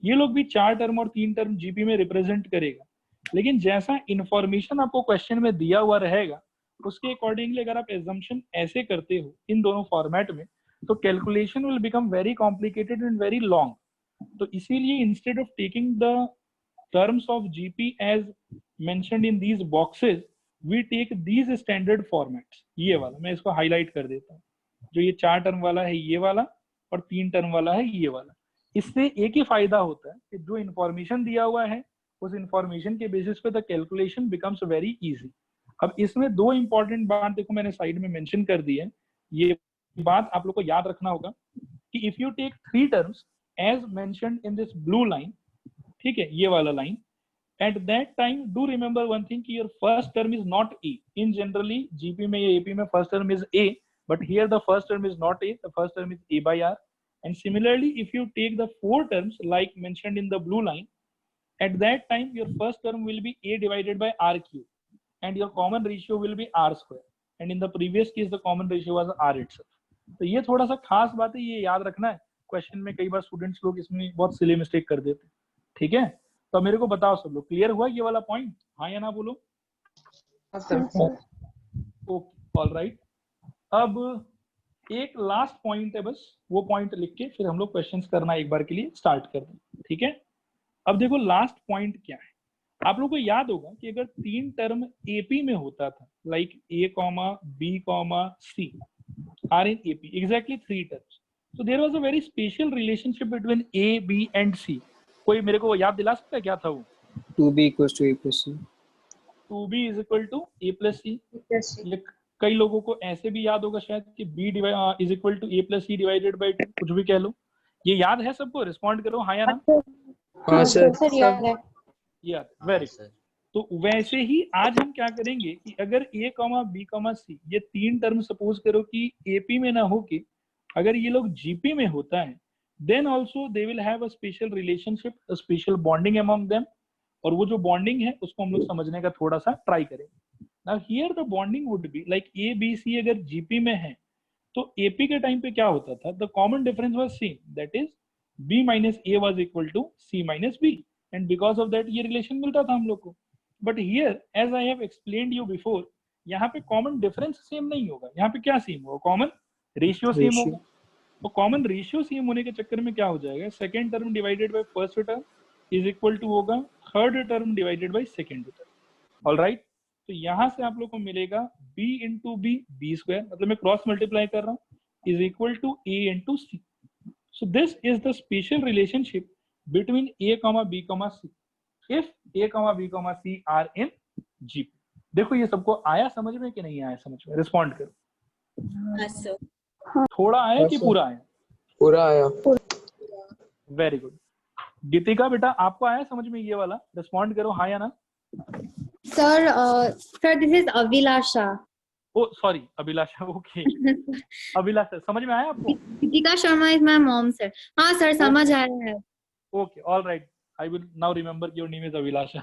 ये लोग भी 4 टर्म और 3 टर्म जीपी में रिप्रेजेंट करेगा, लेकिन जैसा इंफॉर्मेशन आपको क्वेश्चन में दिया हुआ रहेगा उसके अकॉर्डिंगली अगर आप एजम्पशन ऐसे करते हो इन दोनों फॉर्मेट में तो calculation will become very complicated and very long. तो इसीलिए instead of taking the terms of GP as mentioned in these boxes we take these standard formats. ये वाला मैं इसको हाईलाइट कर देता हूँ, जो ये 4 टर्म वाला है ये वाला और 3 टर्म वाला है ये वाला। इससे एक ही फायदा होता है कि जो इंफॉर्मेशन दिया हुआ है उस इंफॉर्मेशन के बेसिस पे the calculation becomes very easy. अब इसमें 2 इंपॉर्टेंट बात देखो मैंने साइड में मेंशन कर दी है, ये बात आप लोग को याद रखना होगा कि if you take 3 terms as mentioned in this blue line, ठीक है, ये वाला line, At that time, do remember one thing कि your first term is not A. In generally GP में या AP में first term is A, but here the first term is not A. The first term is A by R. And similarly, if you take the 4 terms like mentioned in the blue line, at that time your first term will be A divided by R cube, and your common ratio will be R square. And in the previous case, the common ratio was R itself. तो ये थोड़ा सा खास बात है, ये याद रखना है. क्वेश्चन में कई बार स्टूडेंट्स लोग इसमें बहुत सिली मिस्टेक कर देते हैं. ठीक है, तो मेरे को बताओ सब लोग, क्लियर हुआ ये वाला पॉइंट? हाँ या ना बोलो. Okay, all right. अब एक लास्ट पॉइंट है, बस वो पॉइंट लिख के फिर हम लोग क्वेश्चंस करना एक बार के लिए स्टार्ट कर दें. ठीक है, अब देखो लास्ट पॉइंट क्या है. आप लोगों को याद होगा कि अगर 3 टर्म एपी में होता था, like A comma B comma C are in AP, exactly 3 terms, so there was a very special relationship between A, B and C. कोई मेरे को याद दिला सकता है क्या था वो? 2b equals to a plus c. 2b is equal to a plus c. कई लोगों को ऐसे भी याद होगा शायद कि b is equal to a plus c divided by 2, कुछ भी कह लो. ये याद है सबको? रिस्पॉन्ड करो हाँ या ना. हाँ सर, याद है. याद, वेरी गुड. तो वैसे ही आज हम क्या करेंगे कि अगर a, b, c ये 3 टर्म सपोज करो कि AP में ना हो के अगर ये लोग GP में होता है, then also they will have a special relationship, a special bonding among them. और वो जो बॉन्डिंग है उसको हम लोग समझने का थोड़ा सा ट्राई करेंगे. Now here the bonding would be like A, B, C अगर GP में है तो AP के टाइम पे क्या होता था? The common difference was same, that is B minus A was equal to C minus B, and because of that ये रिलेशन मिलता था हम लोग को. But here as I have explained you before, यहाँ पे कॉमन डिफरेंस सेम नहीं होगा. यहाँ पे क्या सेम होगा? कॉमन रेशियो सेम होगा. तो कॉमन रेशियो सेम होने के चक्कर में क्या हो जाएगा? Second term divided by first term is equal to होगा third term divided by second term. All right, तो यहाँ से आप लोग को मिलेगा b into B, B square, मतलब मैं क्रॉस मल्टीप्लाई कर रहा हूँ, is equal to a into C. So this is the special relationship between a, b, c if a, b, c are in GP. देखो ये सबको आया समझ में कि नहीं आया समझ में? रिस्पॉन्ड करो. थोड़ा आया कि पूरा आया? पूरा आया. Very good. गीतिका बेटा आपको आया समझ में ये वाला? रिस्पॉन्ड करो हाँ या ना. Sir this is Abhilasha. Oh sorry, Abhilasha. Okay, Abhilasha समझ में आया आपको? Geetika Sharma is my mom sir. हाँ सर समझ आ रहा है. Okay, all right, I will now remember your name is Abhilasha.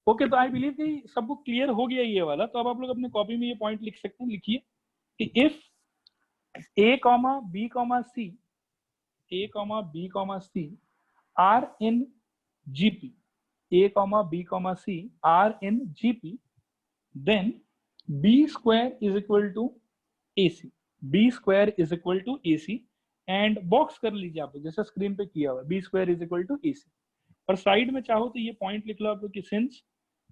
Okay, तो आई बिलीव कि सबको क्लियर हो गया ये वाला. तो अब आप लोग अपने कॉपी में ये पॉइंट लिख सकते हैं. लिखिए कि if A, B, C, A, B, C are in GP, A, B, C are in GP, then B square is equal to AC. B square is equal to AC and box कर लीजिए आप लोग जैसे screen पे किया हुआ. B square is equal to AC. और side में चाहो तो ये पॉइंट लिख लो आप लोग कि since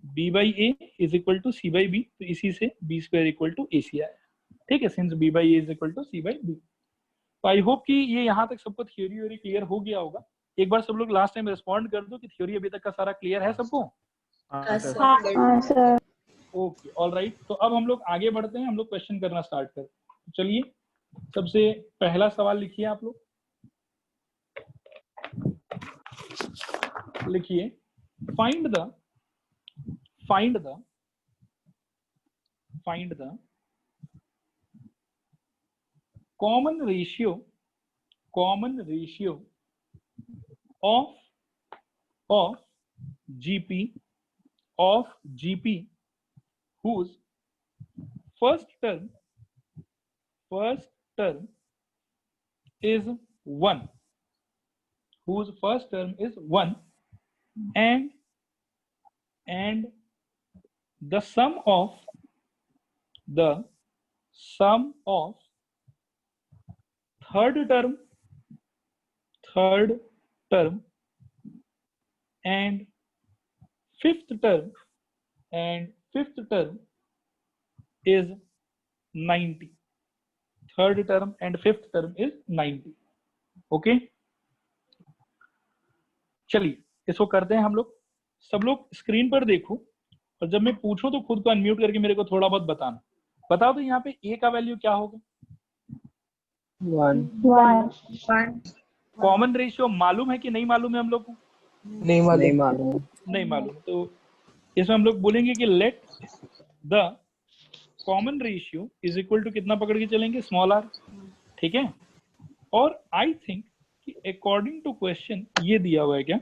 B by A is equal to C by B, तो इसी से B square equal to AC आया. ठीक है, since B by A is equal to C by B. तो आई होप कि ये यहाँ तक सबको थ्योरी क्लियर हो गया होगा. एक बार सब लोग लास्ट टाइम रिस्पॉन्ड कर दो कि थ्योरी अभी तक का सारा क्लियर है सबको. Okay, all right. तो अब हम लोग आगे बढ़ते हैं, हम लोग क्वेश्चन करना स्टार्ट करते हैं. चलिए, सबसे पहला सवाल लिखिए आप लोग. लिखिए find the common ratio of GP whose first term is 1, whose first term is 1 and the sum of third term and fifth term is 90. Third term and fifth term is 90. Okay, चलिए इसको करते हैं हम लोग. सब लोग screen पर देखो और जब मैं पूछूं तो खुद को अनम्यूट करके मेरे को थोड़ा बहुत बताना. बताओ तो यहाँ पे a का वैल्यू क्या होगा? 1. कॉमन रेशियो मालूम है कि नहीं मालूम है हम लोग को? नहीं मालूम। नहीं मालूम, तो इसमें हम लोग बोलेंगे कि let the common ratio is equal to कितना पकड़ के चलेंगे, स्मॉल आर, ठीक है। और आई थिंक कि अकॉर्डिंग टू क्वेश्चन ये दिया हुआ है क्या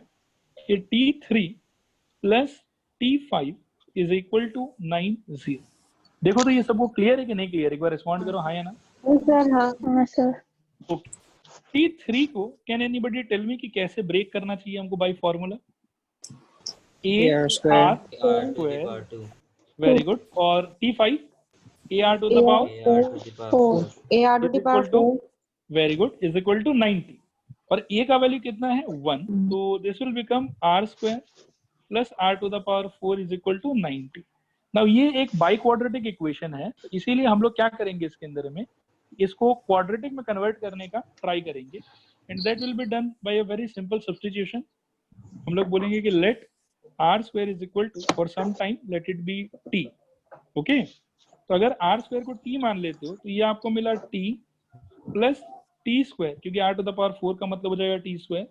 कि T3 plus T5 is equal to 90। देखो तो ये सबको क्लियर है कि नहीं क्लियर, एक बार रिस्पॉन्ड करो हाँ या ना। सर हाँ सर। ओके, T3 को कैन एनीबॉडी टेल मी कि कैसे ब्रेक करना चाहिए हमको by formula, AR square. AR², very good. और T5 AR to the power 4 AR to the power 4 very good is equal to 90, और A का वैल्यू कितना है 1, तो this will become R² plus R to the power 4 is equal to 90। Now ये एक by quadratic equation है, तो इसीलिए हम लोग क्या करेंगे इसके अंदर में, इसको क्वाड्रेटिक में कन्वर्ट करने का ट्राई करेंगे, and that will be done by a very simple substitution. हम लोग बोलेंगे कि let R² is equal to for some time let it be T, okay. तो अगर R² को T मान लेते हो तो ये आपको मिला T प्लस T², क्योंकि R टू द पावर 4 का मतलब हो जाएगा T²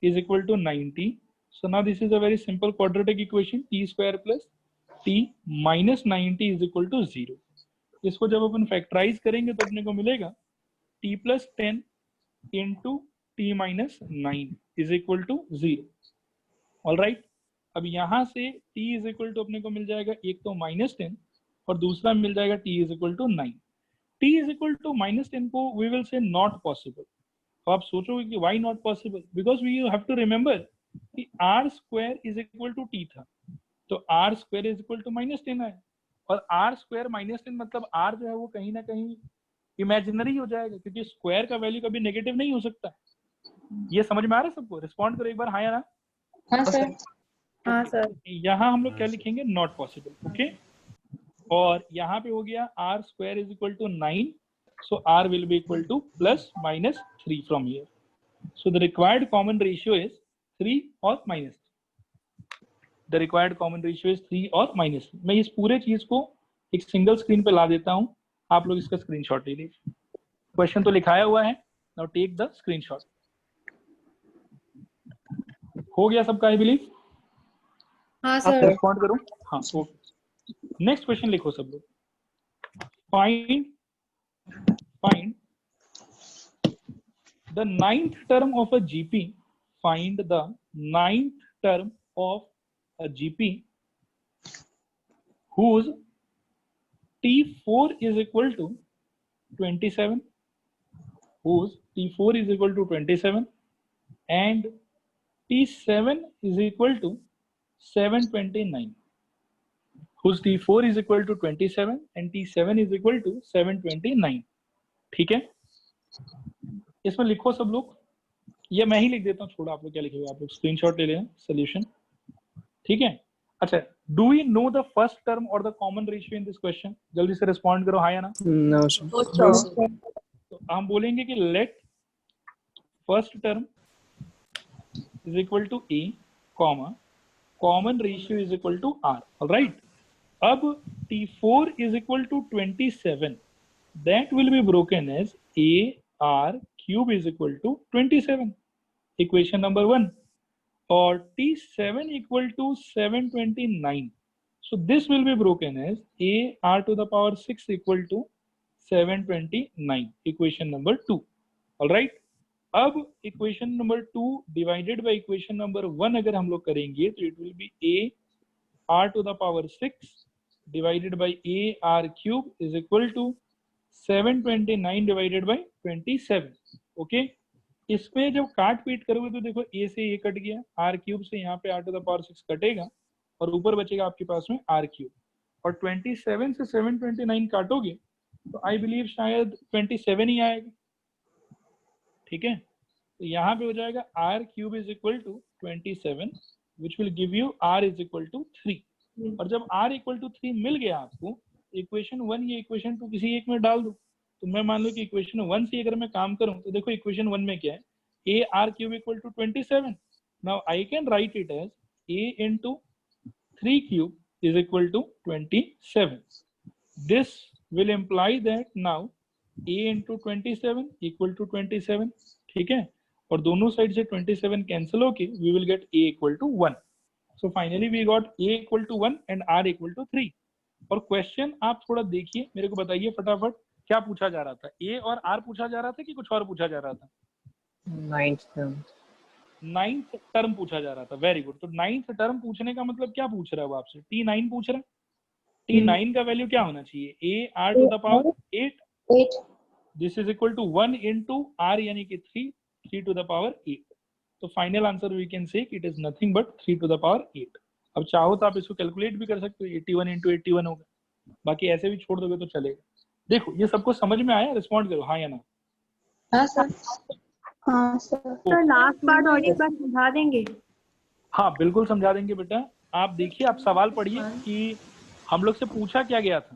is equal to 90। So now this is a very simple quadratic equation, T² plus T minus 90 is equal to 0। इसको जब अपन फैक्टराइज करेंगे तो अपने को मिलेगा T plus 10 into T minus 9 is equal to 0। All right, अब यहाँ से T इज इक्वल टू अपने को मिल जाएगा एक तो -10 और दूसरा मिल जाएगा T is equal to 9। T is equal to -10 को we will say not possible. तो आप सोचोगे कि why not possible, because we have to remember कि R² is equal to T था, तो R² इज इक्वल टू -10 है, और R² -10 मतलब R जो है वो कहीं ना कहीं इमेजिनरी हो जाएगा, क्योंकि स्क्वायर का वैल्यू कभी नेगेटिव नहीं हो सकता। ये समझ में आ रहा है सबको, रिस्पॉन्ड करो एक बार हाँ या ना। हाँ सर हाँ सर। यहाँ हम लोग क्या लिखेंगे, नॉट पॉसिबल, ओके। और यहाँ पे हो गया R² is equal to 9, so R will be equal to plus minus 3 from here. So the required common ratio is 3 or minus 3. The required common ratio is 3 or minus 3. मैं इस पूरे चीज को एक सिंगल स्क्रीन पे ला देता हूँ, आप लोग इसका स्क्रीनशॉट ले लीजिए। क्वेश्चन तो लिखाया हुआ है, नाउ टेक द स्क्रीनशॉट। हो गया सबका आई बिलीव? हाँ सर। रिस्पॉन्ड करूँ? हाँ, ओके। नेक्स्ट क्वेश्चन लिखो सब लोग। Find the ninth term of a GP. Find the ninth term of a GP whose T4 is equal to 27, whose T4 is equal to 27 and T7 is equal to 729. Whose T4 is equal to 27 and T7 is equal to 729. ठीक है, इसमें लिखो सब लोग, ये मैं ही लिख देता हूँ, छोड़ो आप लोग क्या लिखेंगे, आप लोग स्क्रीनशॉट ले लें सोल्यूशन, ठीक है। अच्छा, do we know the first term और the common ratio in this question? जल्दी से रिस्पॉन्ड करो हाँ या ना। No, sir. तो हम बोलेंगे कि let first term is equal to A comma common ratio is equal to R, alright. अब T4 is equal to 27, that will be broken as AR cube is equal to 27, equation number 1, or T7 equal to 729, so this will be broken as AR to the power 6 equal to 729, equation number 2, alright। अब equation number 2 divided by equation number 1 अगर हम लोग करेंगे तो it will be AR to the power 6 divided by AR cube is equal to 729 divided by 27, okay. इसमें जब काट पीट करोगे तो देखो a से a कट गया, r क्यूब से यहाँ पे r टू द पावर 6 कटेगा और ऊपर बचेगा आपके पास में r क्यूब, और 27 से 729 काटोगे तो आई बिलीव शायद 27 ही आएगा, ठीक है। तो यहाँ पे हो जाएगा r cube is equal to 27 which will give you r is equal to 3, और जब r इक्वल टू 3 मिल गया आपको, इक्वेशन 1 या इक्वेशन 2 किसी एक में डाल दो। तो मैं मान लो कि इक्वेशन 1 से अगर मैं काम करूं तो देखो इक्वेशन 1 में क्या है, a r cube equal to 27, now I can write it as a into 3 cube is equal to 27. This will imply that now a into 27 equal to 27, ठीक है। और दोनों साइड से 27 कैंसिल होके we will get a equal to 1. So finally we got a equal to 1 and r equal to 3. और question आप थोड़ा देखिए, मेरे को बताइए फटाफट क्या पूछा जा रहा था. a और r पूछा जा रहा था कि कुछ और पूछा जा रहा था? 9th term. 9th टर्म पूछा जा रहा था. Very good. तो 9th टर्म पूछने का मतलब क्या पूछ रहा है वो आपसे? t9 पूछ रहा है. t9 का वैल्यू क्या होना चाहिए? a r to the power 8. 8. This is equal to 1 into r यानी कि 3 टू द पावर 8. तो final answer we can say it is nothing but 3 to the power 8. अब चाहो तो आप इसको कैलकुलेट भी कर सकते हो. 81 into 81 होगा. बाकी ऐसे भी छोड़ दोगे तो चलेगा. देखो ये सबको समझ में आया? रिस्पॉन्ड करो हाँ या ना. हाँ सर. हाँ सर. सर लास्ट पार्ट और एक बार समझा देंगे? हाँ बिल्कुल समझा देंगे बेटा. आप देखिए, आप सवाल पढ़िए कि हम लोग से पूछा क्या गया था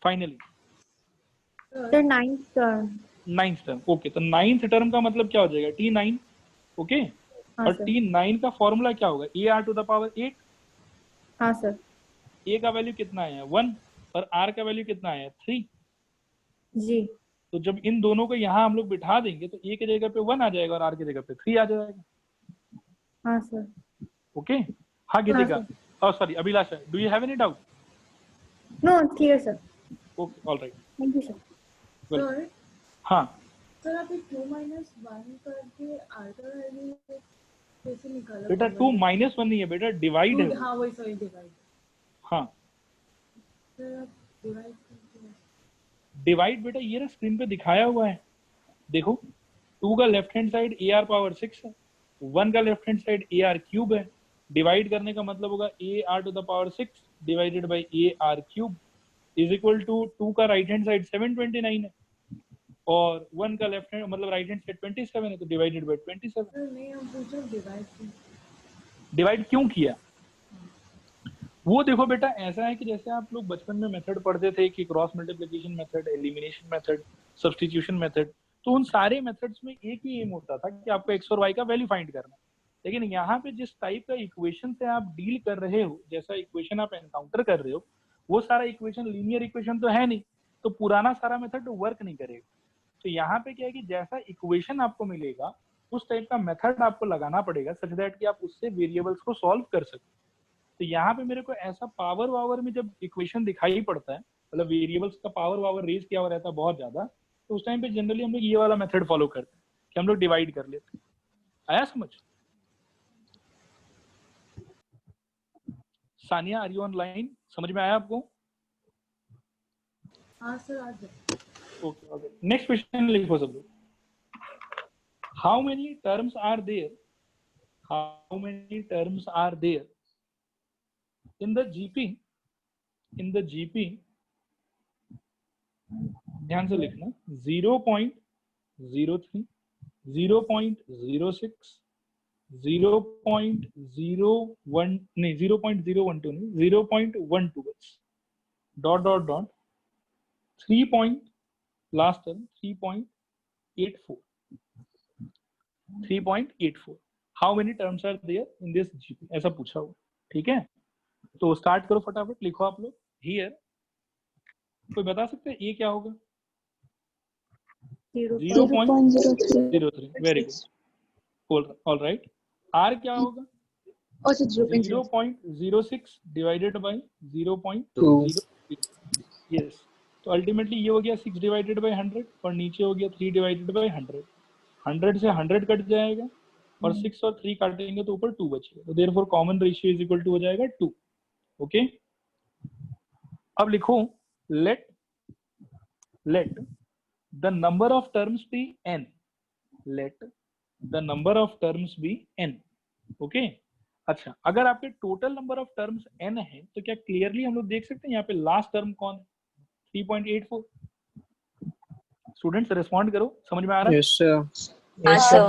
finally. Sir 9th term. 9th term. Okay, तो 9th टर्म का मतलब क्या हो जाएगा? t9. ओके. और t9 का फॉर्मूला क्या होगा? a r to the power 8. हाँ सर. a का वैल्यू कितना आया? 1. और r का वैल्यू कितना आया? 3. जी. तो जब इन दोनों को यहाँ हम लोग बिठा देंगे तो a की जगह पे 1 आ जाएगा और r की जगह पे 3 आ जाएगा. हाँ सर. ओके. हाँ Geetika. Oh sorry Abhilasha, do you have any doubt? No ठीक है sir. Okay alright. Thank you sir. Sir हाँ सर आप 2 minus 1 करके r का वैल्यू कैसे निकाला? बेटा 2 minus 1 नहीं है बेटा, डिवाइड है. हाँ वही सॉरी डिवाइड. हाँ सर आप डिवाइड करके डिवाइड बेटा ये ना स्क्रीन पे दिखाया हुआ है. देखो 2 का left hand side ar power 6 है, 1 का left hand side ar cube है. डिवाइड करने का मतलब होगा ar to the power 6 divided by ar cube is equal to 2 का राइट हैंड साइड 729 है और 1 का लेफ्ट हैंड मतलब राइट हैंड साइड 27 है, तो डिवाइडेड बाय 27. सर नहीं हम पूछ रहे डिवाइड. डिवाइड क्यों किया वो देखो बेटा, ऐसा है कि जैसे आप लोग बचपन में मेथड पढ़ते थे कि cross multiplication method, elimination method, substitution method, तो उन सारे मेथड्स में एक ही एम होता था कि आपको एक्स और वाई का वैल्यू फाइंड करना. लेकिन यहाँ पे जिस टाइप का इक्वेशन से आप डील कर रहे हो, जैसा इक्वेशन आप एनकाउंटर कर रहे हो, वो सारा इक्वेशन लीनियर इक्वेशन तो है नहीं, तो पुराना सारा मेथड वर्क नहीं करेगा. तो यहाँ पे क्या है कि जैसा इक्वेशन आपको मिलेगा उस टाइप का मेथड आपको लगाना पड़ेगा सच दैट कि आप उससे वेरिएबल्स को सॉल्व कर सको. तो यहाँ पे मेरे को ऐसा पावर वावर में जब इक्वेशन दिखाई पड़ता है, मतलब वेरिएबल्स का पावर वावर रेज किया हुआ रहता है बहुत ज्यादा, तो उस टाइम पे जनरली हम लोग ये वाला मेथड फॉलो करते हैं कि हम लोग डिवाइड कर लेते हैं. आया समझ? Sania are you online? समझ में आया आपको? हाँ सर आ जाए. Okay okay. नेक्स्ट क्वेश्चन लिखो सब लोग. How many terms are there? How many terms are there in the GP? ध्यान से लिखना. 0.03, 0.06, 0.01 नहीं 0.012 नहीं 0.12 बस. Dot dot dot 3 point last term 3.84. 3.84. How many terms are there in this GP? ऐसा पूछा हुआ. ठीक है, तो स्टार्ट करो फटाफट. लिखो आप लोग. हियर कोई बता सकते हैं ये क्या होगा? 0.03. Very good. All right. R क्या होगा? 0.06 डिवाइडेड बाय 0.0. यस. तो अल्टीमेटली ये हो गया 6 डिवाइडेड बाय 100 और नीचे हो गया 3 डिवाइडेड बाय 100. 100 से 100 कट जाएगा और 6 और 3 काटेंगे तो ऊपर 2 बचेगा. तो therefore common ratio is equal to हो जाएगा 2. ओके. अब लिखो let the number of terms be n. Let the number of terms be n. Okay. अच्छा, अगर आपके total number of terms n है तो क्या क्लियरली हम लोग देख सकते हैं यहाँ पे लास्ट टर्म कौन है? 3.84. स्टूडेंट्स रिस्पॉन्ड करो. समझ में आ रहा है? Yes sir. Yes, sir.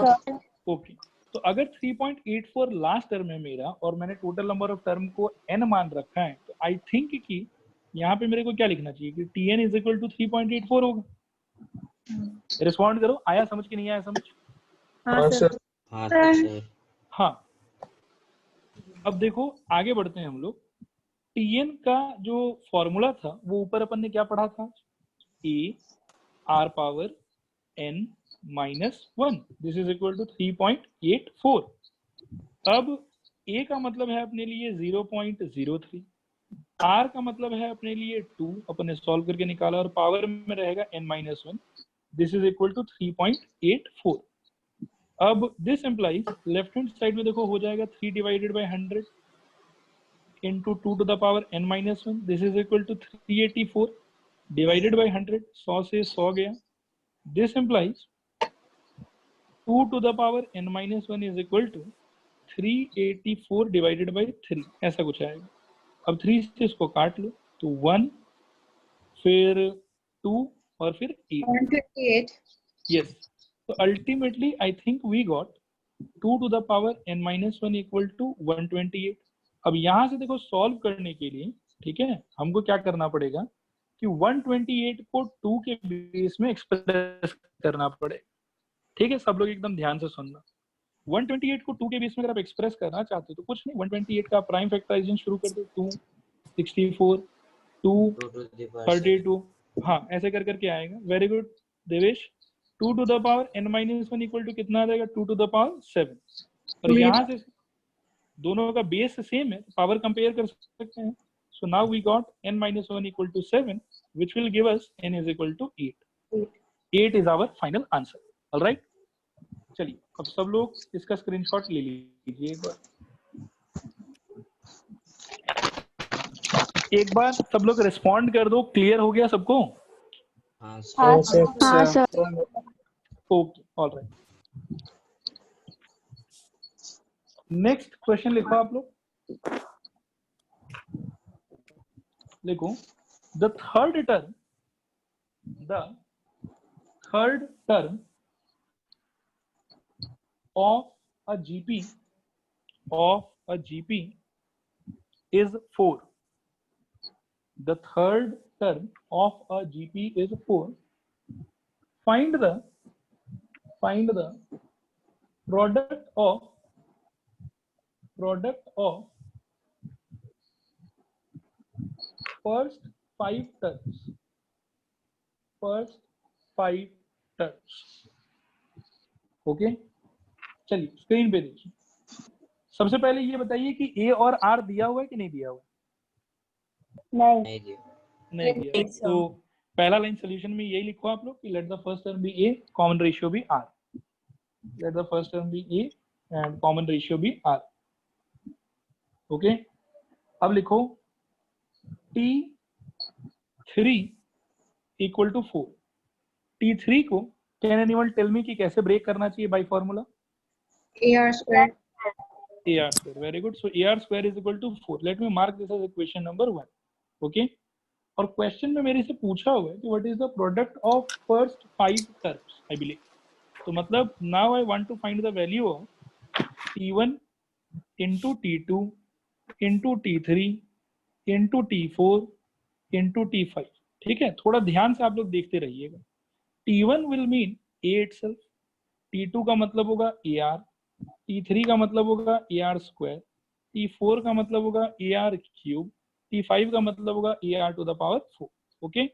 Okay. तो अगर 3.84 लास्ट टर्म है मेरा और मैंने टोटल नंबर ऑफ टर्म को n मान रखा है, तो आई थिंक कि यहाँ पे मेरे को क्या लिखना चाहिए कि tn इज इक्वल टू 3.84 होगा. रिस्पॉन्ड करो. आया समझ कि नहीं आया समझ? हाँ सर. हाँ. अब देखो आगे बढ़ते हैं हम लोग. tn का जो फॉर्मूला था वो ऊपर अपन ने क्या पढ़ा था? a r power n -1, this is equal to 3.84। अब a का मतलब है अपने लिए 0.03, r का मतलब है अपने लिए 2, अपने सॉल्व करके निकाला, और पावर में रहेगा n-1, this is equal to 3.84। अब this implies left hand side में देखो हो जाएगा 3 divided by 100 into 2 to the power n-1, this is equal to 384 divided by 100, 100 से 100 गया, this implies 2 to the power n-1 is equal to 384 divided by 3, ऐसा कुछ आएगा। अब 3 से इसको काट लो तो 1, फिर 2 और फिर 8, 128. yes, so ultimately I think we got 2 to the power n-1 equal to 128। अब यहां से देखो सॉल्व करने के लिए, ठीक है, हमको क्या करना पड़ेगा कि 128 को 2 के बेस में एक्सप्रेस करना पड़ेगा, ठीक है। सब लोग एकदम ध्यान से सुनना, 128 को 2 के बेस में अगर आप एक्सप्रेस करना चाहते हो तो कुछ नहीं, 128 का प्राइम फैक्टराइजेशन शुरू कर दो, 2 64 2 32, हाँ ऐसे कर करके आएगा। Very good Devesh. 2 to the power n-1 equal to कितना आ जाएगा, 2 to the power 7, और यहाँ से दोनों का बेस सेम है, पावर कंपेयर कर सकते हैं। So now we got n-1 equal to 7 which will give us n is equal to 8. 8 is our final answer. All right, चलिए अब सब लोग इसका स्क्रीनशॉट ले लीजिए एक बार सब लोग रिस्पॉन्ड कर दो। क्लियर हो गया सबको? हाँ sir. Okay, alright. Next question लिखो आप लोग, लिखो the third term of a GP is 4. The third term of a GP is 4. Find the product of first 5 terms. Okay, चलिए स्क्रीन पे देखिए। सबसे पहले ये बताइए कि ए और आर दिया हुआ है कि नहीं दिया हुआ? नहीं दिया। तो पहला लाइन सोल्यूशन में यही लिखो आप लोग कि let the first term be A, common ratio be R. Let the first term be A and common ratio be R. Okay, अब लिखो T3 इक्वल टू 4। T3 को कैन एनीवन टेल मी कि कैसे ब्रेक करना चाहिए by formula? AR square. Very good. So AR square is equal to 4. Let me mark this as equation number 1. Okay. और question में मेरे से पूछा हुआ है कि what is the product of first 5 terms, I believe. तो मतलब now I want to find the value of T1 into T2 into T3 into T4 into T5। ठीक है, थोड़ा ध्यान से आप लोग देखते रहिएगा। T1 will mean A itself, T2 का मतलब होगा AR, T3 का मतलब होगा AR स्क्वायर, T4 का मतलब होगा AR क्यूब, T5 का मतलब होगा AR to the power 4। Okay,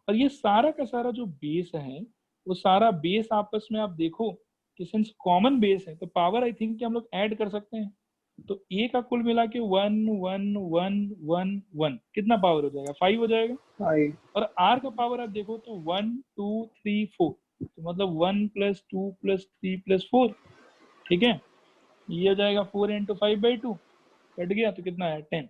और ये सारा का सारा जो बेस है वो सारा बेस आपस में आप देखो कि सिंस कॉमन बेस है तो पावर आई थिंक कि हम लोग ऐड कर सकते हैं। तो A का कुल मिला के 1 1 1 1 1 कितना पावर हो जाएगा? 5 हो जाएगा। 5 और R का पावर आप देखो तो 1 2 3 4, तो मतलब 1 + 2 + 3 + 4। ठीक है, ये हो जाएगा 4 × 5/2, कट गया तो कितना आया 10।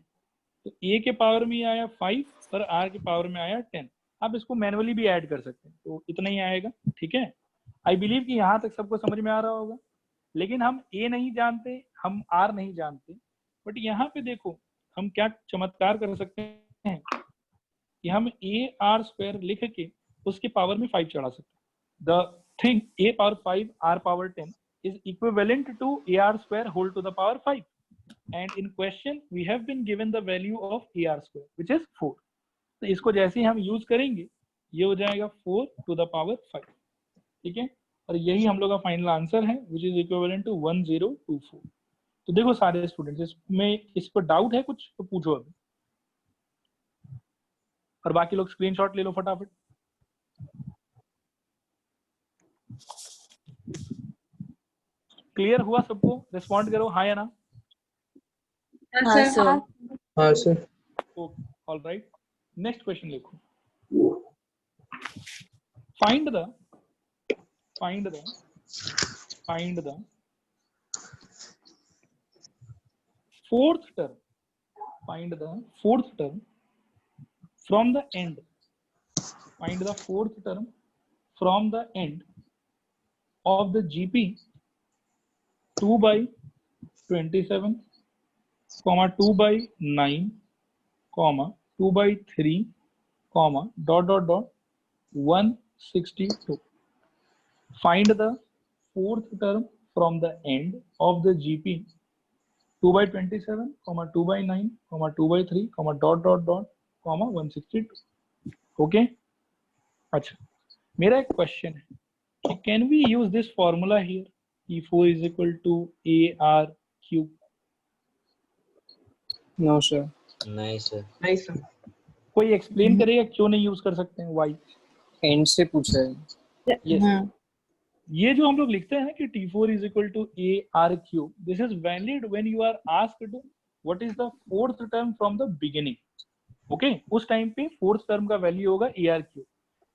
तो A के पावर में आया 5 और R के पावर में आया 10। आप इसको मैनुअली भी ऐड कर सकते हैं तो इतना ही आएगा। ठीक है, आई बिलीव कि यहाँ तक सबको समझ में आ रहा होगा। लेकिन हम A नहीं जानते, हम R नहीं जानते, बट यहाँ पे देखो हम क्या चमत्कार कर सकते हैं कि हम AR² लिख के उसके पावर में 5 चढ़ा सकते हैं। The thing A power 5 R power 10 is equivalent to AR² whole to the power 5, and in question we have been given the value of AR² which is 4। तो इसको जैसे ही हम यूज करेंगे ये हो जाएगा 4 to the power 5। ठीक है, और यही हम लोग का फाइनल आंसर है which is equivalent to 1024। तो देखो सारे स्टूडेंट्स, इसमें इस पर डाउट है कुछ तो पूछो अभी, और बाकी लोग स्क्रीनशॉट ले लो फटाफट। क्लियर हुआ सबको? रिस्पॉन्ड करो हाँ या ना। हाँ सर। हाँ sir. Okay all right, next question लिखो। Find the fourth term, find the fourth term from the end, find the fourth term from the end of the GP 2 by 27, comma 2 by 9, comma 2 by 3, comma dot 162. Find the fourth term from the end of the GP 2 by 27, comma 2 by 9, comma 2 by 3, comma dot comma 162. Okay? अच्छा, मेरा एक question है कि can we use this formula here, E4 is equal to AR cube? No sir. नहीं sir. नहीं sir. कोई explain करेगा क्यों नहीं यूज कर सकते हैं? व्हाई? एंड से पूछा है। यस, ये जो हम लोग लिखते हैं कि T4 is equal to AR cube, this is valid when you are asked what is the fourth term from the beginning. Okay? उस टाइम पे फोर्थ टर्म का वैल्यू होगा AR cube.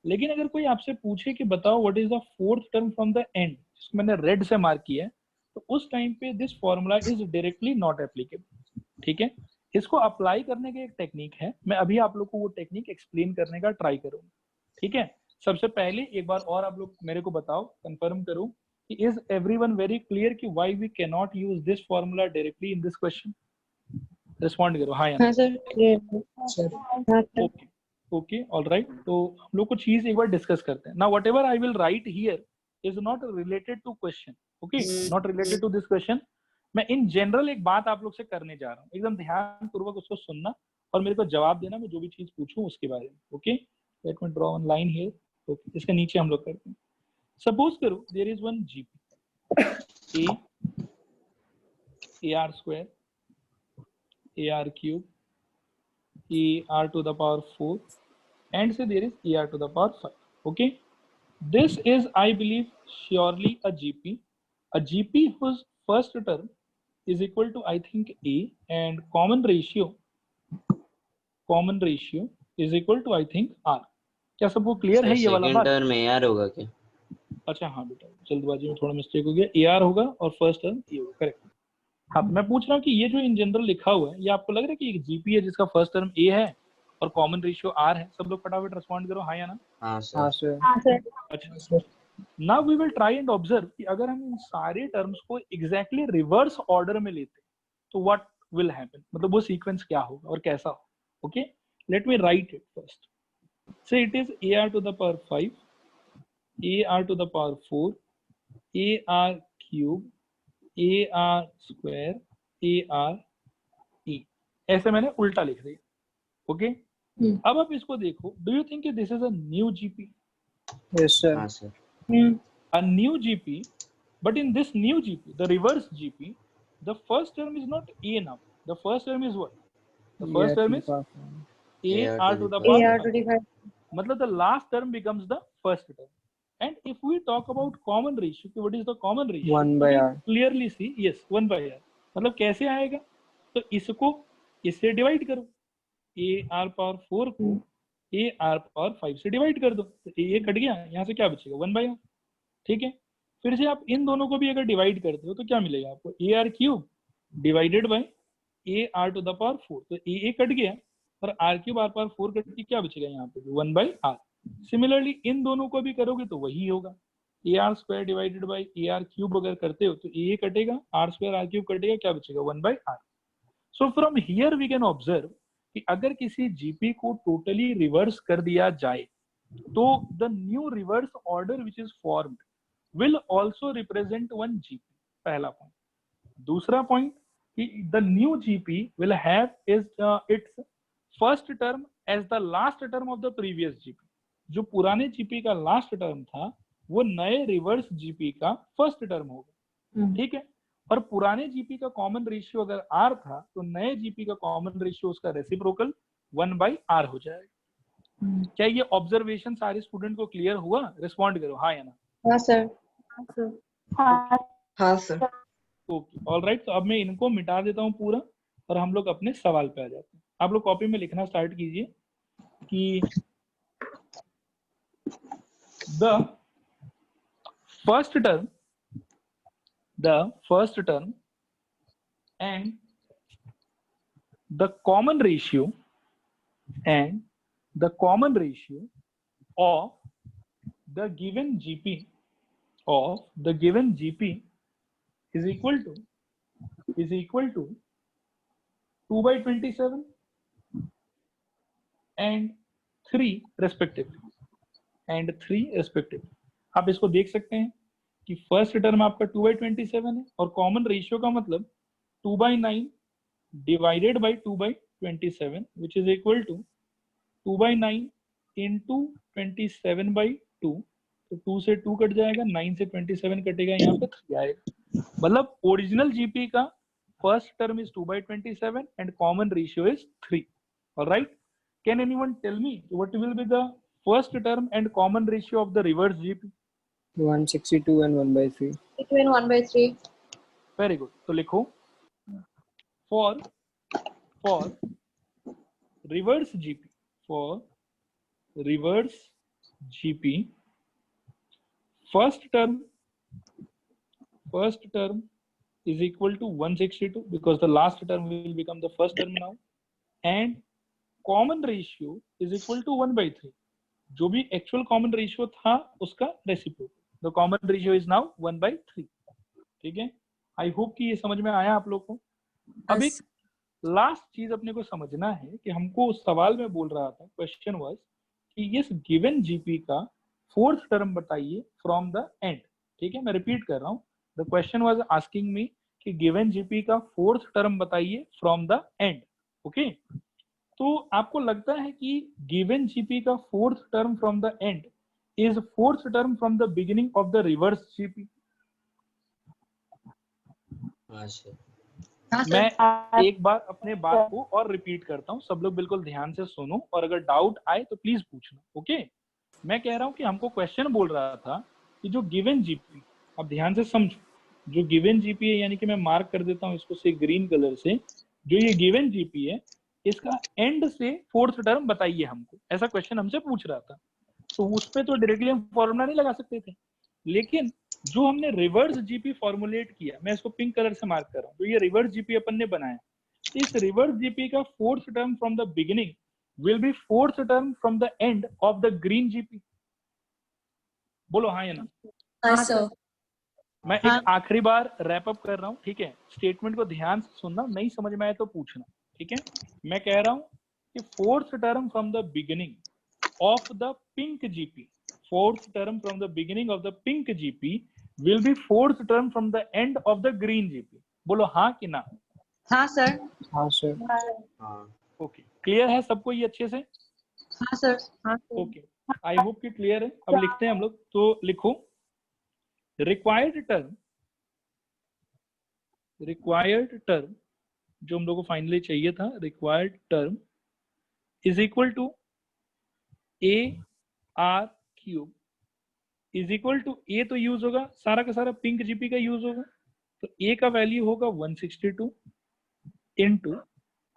लेकिन अगर कोई आपसे पूछे कि बताओ what is the fourth term from the end, जिसको मैंने रेड से मार्क किया है, तो उस टाइम पे this formula is directly not applicable. ठीक है, इसको अप्लाई करने की एक टेक्निक है, मैं अभी आप लोग को वो टेक्निक एक्सप्लेन करने का ट्राई करूंगा। ठीक है, सबसे पहले एक बार और आप लोग मेरे को बताओ, कंफर्म करो कि इज एवरीवन वेरी क्लियर कि why we can not use this formula directly in this question? Respond करो हाँ या ना। ओके ओके ऑल राइट, तो हम लोग कुछ चीज एक बार डिस्कस करते हैं। Now whatever I will write here is not related to question, okay, not related to this question. मैं इन जनरल एक बात आप लोग से करने जा रहा हूँ, एकदम ध्यान पूर्वक उसको सुनना और मेरे को जवाब देना, मैं जो भी चीज पूछूं उसके बारे में। Okay, let me draw one line here. Okay, इसके नीचे हम लोग करते हैं। सपोज करो there is one GP AR square, AR cube, AR to the power 4, and say there is AR to the power 5. Okay, this is, I believe, surely a GP whose first term is equal to, I think, A, and common ratio is equal to, I think, R. क्या सबको clear है ये वाला बात? Second term AR होगा क्या? अच्छा हाँ बेटा, जल्दबाजी में थोड़ा मिस्टेक हो गया, AR होगा और फर्स्ट टर्म A होगा, करेक्ट। हाँ, मैं पूछ रहा हूँ कि ये जो इन जनरल लिखा हुआ है, ये आपको लग रहा है कि एक जीपी है जिसका फर्स्ट टर्म A है और कॉमन रेशियो R है? सब लोग फटाफट रिस्पॉन्ड करो हाँ या ना। हाँ हाँ सर। सर। अच्छा, now we will try and observe कि अगर हम इन सारे टर्म्स को एग्जैक्टली रिवर्स ऑर्डर में लेते तो व्हाट विल हैपन, मतलब वो सीक्वेंस क्या होगा और कैसा होगा। Okay, let me write it first. Say it is AR to the power 5, AR to the power 4, AR cube, AR square, AR E, ऐसे मैंने उल्टा लिख दिया। ओके, अब आप इसको देखो, do you think this is a new GP? Yes sir. हाँ sir. A new GP, but in this new GP, the reverse GP, the first term is not A now. The first term is what? The first term is AR to the power 5. मतलब the last term becomes the first term. And if we talk about common ratio, what is the common ratio? 1 by R. Clearly see, yes, 1 by R. मतलब कैसे आएगा? तो इसको इससे divide करो, AR power 4 को AR power 5 से divide कर दो, तो ये कट गया, यहाँ से क्या बचेगा? 1 by R। ठीक है, फिर से आप इन दोनों को भी अगर डिवाइड करते हो तो क्या मिलेगा आपको? AR cube divided by AR to the power 4, तो A कट गया और R cube R power 4 cut के क्या बचेगा यहाँ पे? 1 by R। सिमिलरली इन दोनों को भी करोगे तो वही होगा, AR square divided by AR cube अगर करते हो तो A कटेगा, R स्क्वायर R क्यूब कटेगा, क्या बचेगा? 1 by R। So from here we can observe कि अगर किसी जीपी को टोटली रिवर्स कर दिया जाए तो the new reverse order which is formed will also represent one GP, पहला पॉइंट। दूसरा पॉइंट कि the new GP will have its first term as the last term of the previous GP। जो पुराने GP का last term था वो नए reverse GP का फर्स्ट टर्म होगा। ठीक है, और पुराने GP का कॉमन रेशियो अगर R था तो नए GP का कॉमन रेशियो उसका रेसिप्रोकल 1 by R हो जाएगा। क्या ये ऑब्जर्वेशन सारे स्टूडेंट को क्लियर हुआ? रिस्पॉन्ड करो हाँ या ना। हाँ सर। हाँ सर। ओके ऑलराइट, तो अब मैं इनको मिटा देता हूँ पूरा और हम लोग अपने सवाल पे आ जाते हैं। आप लोग कॉपी में लिखना स्टार्ट कीजिए कि the first term and the common ratio of the given GP is equal to 2/27 and 3 respectively आप इसको देख सकते हैं कि फर्स्ट टर्म आपका 2/27 है और कॉमन रेशियो का मतलब 2/9 divided by 2/27 which is equal to 2/9 into 27/2, तो 2 से 2 कट जाएगा, 9 से 27 कटेगा, यहाँ पे 3 आएगा। मतलब ओरिजिनल जीपी का first term is 2/27 and common ratio is 3. All right, can anyone tell me what will be the first term and common ratio of the reverse GP? 162 and 1/3. Between 1/3. Very good, तो लिखो for reverse GP first term is equal to 162 because the last term will become the first term now, and common ratio is equal to 1/3. जो भी actual common ratio था उसका reciprocal, the common ratio is now 1/3. ठीक है, आई hope कि ये समझ में आया आप लोग को। अब एक लास्ट चीज अपने को समझना है कि हमको उस सवाल में बोल रहा था, क्वेश्चन वाज कि यस गिवन जीपी का फोर्थ टर्म बताइए फ्रॉम द एंड। ठीक है, मैं रिपीट कर रहा हूँ, the question was asking me कि गिवन जीपी का फोर्थ टर्म बताइए फ्रॉम द एंड। ओके, तो आपको लगता है कि गिवन जीपी का fourth term from the end is fourth term from the beginning of the reverse GP? मैं एक बार अपने बात को और रिपीट करता हूँ, सब लोग बिल्कुल ध्यान से सुनो और अगर डाउट आए तो प्लीज पूछना। ओके, मैं कह रहा हूँ कि हमको क्वेश्चन बोल रहा था कि जो गिवन जीपी, अब ध्यान से समझो, जो गिवन जीपी है, यानी कि मैं मार्क कर देता हूँ इसको से ग्रीन कलर से, जो ये गिवन जीपी है इसका एंड से फोर्थ टर्म बताइए हमको, ऐसा क्वेश्चन हमसे पूछ रहा था। तो उस पर तो डायरेक्टली हम फॉर्मूला नहीं लगा सकते थे, लेकिन जो हमने रिवर्स जीपी फॉर्मुलेट किया, मैं इसको पिंक कलर से मार्क कर रहा हूँ, तो ये रिवर्स जीपी अपन ने बनाया, इस रिवर्स जीपी का fourth term from the beginning will be fourth term from the end of the green GP. बोलो हाँ या ना? हाँ सर। मैं एक आखिरी बार रैप अप कर रहा हूँ, ठीक है, स्टेटमेंट को ध्यान से सुनना, नहीं समझ में आए तो पूछना। ठीक है, मैं कह रहा हूँ कि fourth term from the beginning of the pink GP, fourth term from the beginning of the pink GP will be fourth term from the end of the green GP. बोलो हाँ कि ना? हाँ सर। हाँ सर। ओके, क्लियर है सबको ये अच्छे से? हाँ सर। हाँ ओके, आई होप कि क्लियर है। अब लिखते हैं हम लोग, तो लिखो रिक्वायर्ड टर्म जो हम लोग को फाइनली चाहिए था, required term is equal to AR cube is equal to, A तो यूज होगा, सारा का सारा पिंक जीपी का यूज होगा, तो ए का वैल्यू होगा 162 इंटू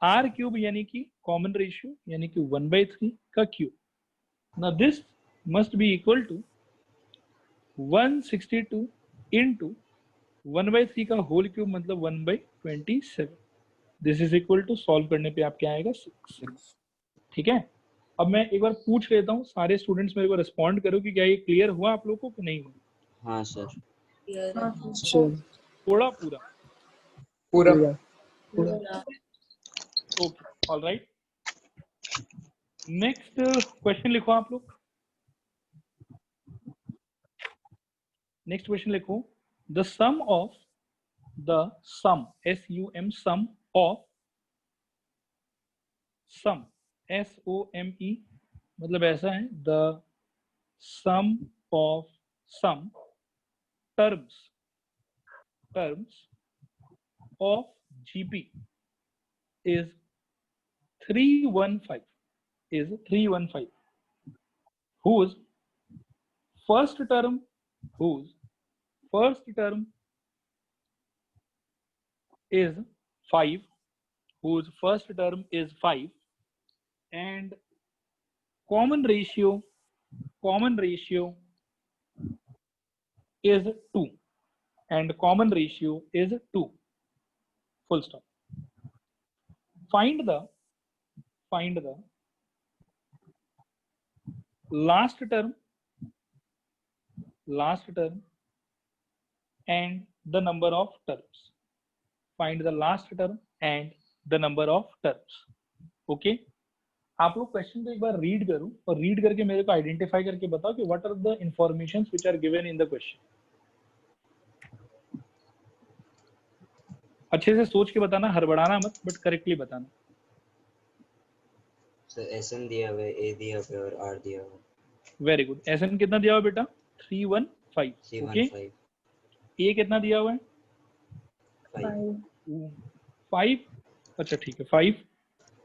आर क्यूब यानी कि कॉमन रेशियो यानी कि 1/3 का cube. Now this must be equal to 162 into 1/3 का होल क्यूब मतलब 1/27। This is equal to, solve करने पे आप क्या आएगा 6। ठीक है, अब मैं एक बार पूछ लेता हूँ, सारे स्टूडेंट्स मेरे को रिस्पॉन्ड करो कि क्या ये क्लियर हुआ आप लोगों को कि नहीं हुआ? हाँ सर। थोड़ा पूरा ओके, ऑलराइट। नेक्स्ट क्वेश्चन लिखो आप लोग, नेक्स्ट क्वेश्चन लिखो, the sum SUM sum of some SOME मतलब ऐसा है, the sum of some terms of GP is 315 whose first term is 5, whose first term is 5, and common ratio is 2, and common ratio is 2, full stop. Find the last term and the number of terms. Find the last term and the number of terms. Okay आप लोग question को एक बार read करो और read करके मेरे को identify करके बताओ कि what are the informations which are given in the question. अच्छे से सोच के बताना, हड़बड़ाना मत, बट करेक्टली बताना। सर एसएन दिया हुआ है, ए दिया हुआ है और आर दिया हुआ है। Very good. एसएन कितना दिया हुआ बेटा? 315। ओके, ए कितना दिया हुआ है? 5। अच्छा ठीक है, 5।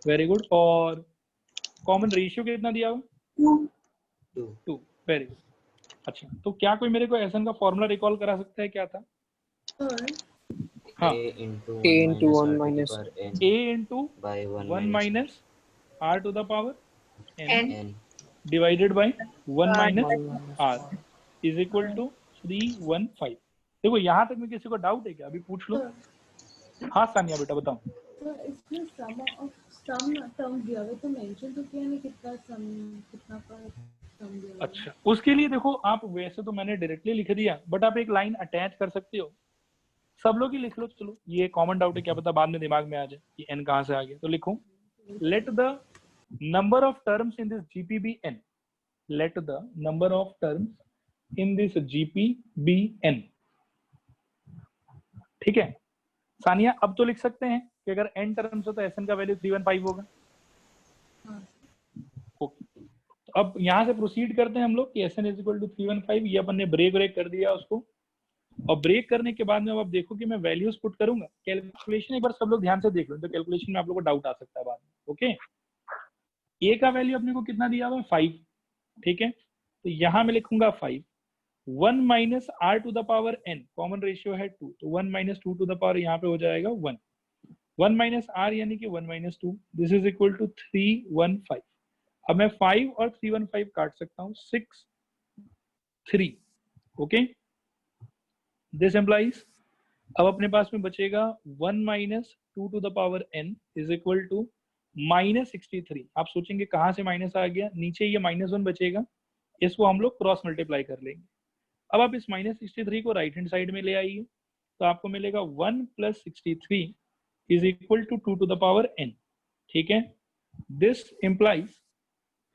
Very good. और कॉमन रेशियो कितना दिया हुआ? 2। Very good. अच्छा, तो क्या कोई मेरे को एसएन का फॉर्मूला रिकॉल करा सकता है? क्या था? हाँ, a into 1 minus a into 1 minus r to the power n divided by 1 minus r is equal to 315। देखो यहाँ तक में किसी को डाउट है क्या? अभी पूछ लो। हाँ सानिया बेटा बताओ। तो इसमें सम टर्म दिया हुआ, तो मेंशन तो किया नहीं कितना का सम दिया हुआ। अच्छा, उसके लिए देखो आप, वैसे तो मैंने डायरेक्टली लिख दिया, बट आप एक लाइन अटैच कर सकते हो। सब लोग ही लिख लो। चलो, ये कॉमन डाउट है, क्या पता बाद में दिमाग में आ जाए कि n कहाँ से आ गया। तो लिखो, let the number of terms in this GP be n। Let the number of terms in this GP be n। ठीक है सानिया, अब तो लिख सकते हैं कि अगर n टर्म्स हो तो एसएन का वैल्यू 315 होगा। ओके, तो अब यहाँ से प्रोसीड करते हैं हम लोग कि एसएन इज इक्वल टू 315। ये अपन ने ब्रेक कर दिया उसको, और ब्रेक करने के बाद में अब आप देखो कि मैं वैल्यूज पुट करूंगा। कैलकुलेशन एक बार सब लोग ध्यान से देख लो, तो कैलकुलेशन में आप लोगों को डाउट आ सकता है बाद में। ओके, ए का वैल्यू अपने को कितना दिया हुआ है? 5। ठीक है, तो यहाँ मैं लिखूंगा 5। 1 minus are to the power n, common ratio है 2, तो 1 माइनस 2 टू द पावर यहाँ पे हो जाएगा 1। 1 माइनस आर यानी कि 1 minus 2, this is equal to 315। अब मैं 5 और 315 काट सकता हूँ, 6 3। ओके, दिस एम्प्लाइज अब अपने पास में बचेगा 1 minus 2 to the power n is equal to minus 63। आप सोचेंगे कहाँ से माइनस आ गया? नीचे ये -1 बचेगा, इसको हम लोग क्रॉस मल्टीप्लाई कर लेंगे। अब आप इस माइनस 63 को राइट हैंड साइड में ले आइए, तो आपको मिलेगा 1 plus 63 is equal to 2 to the power n। ठीक है, this implies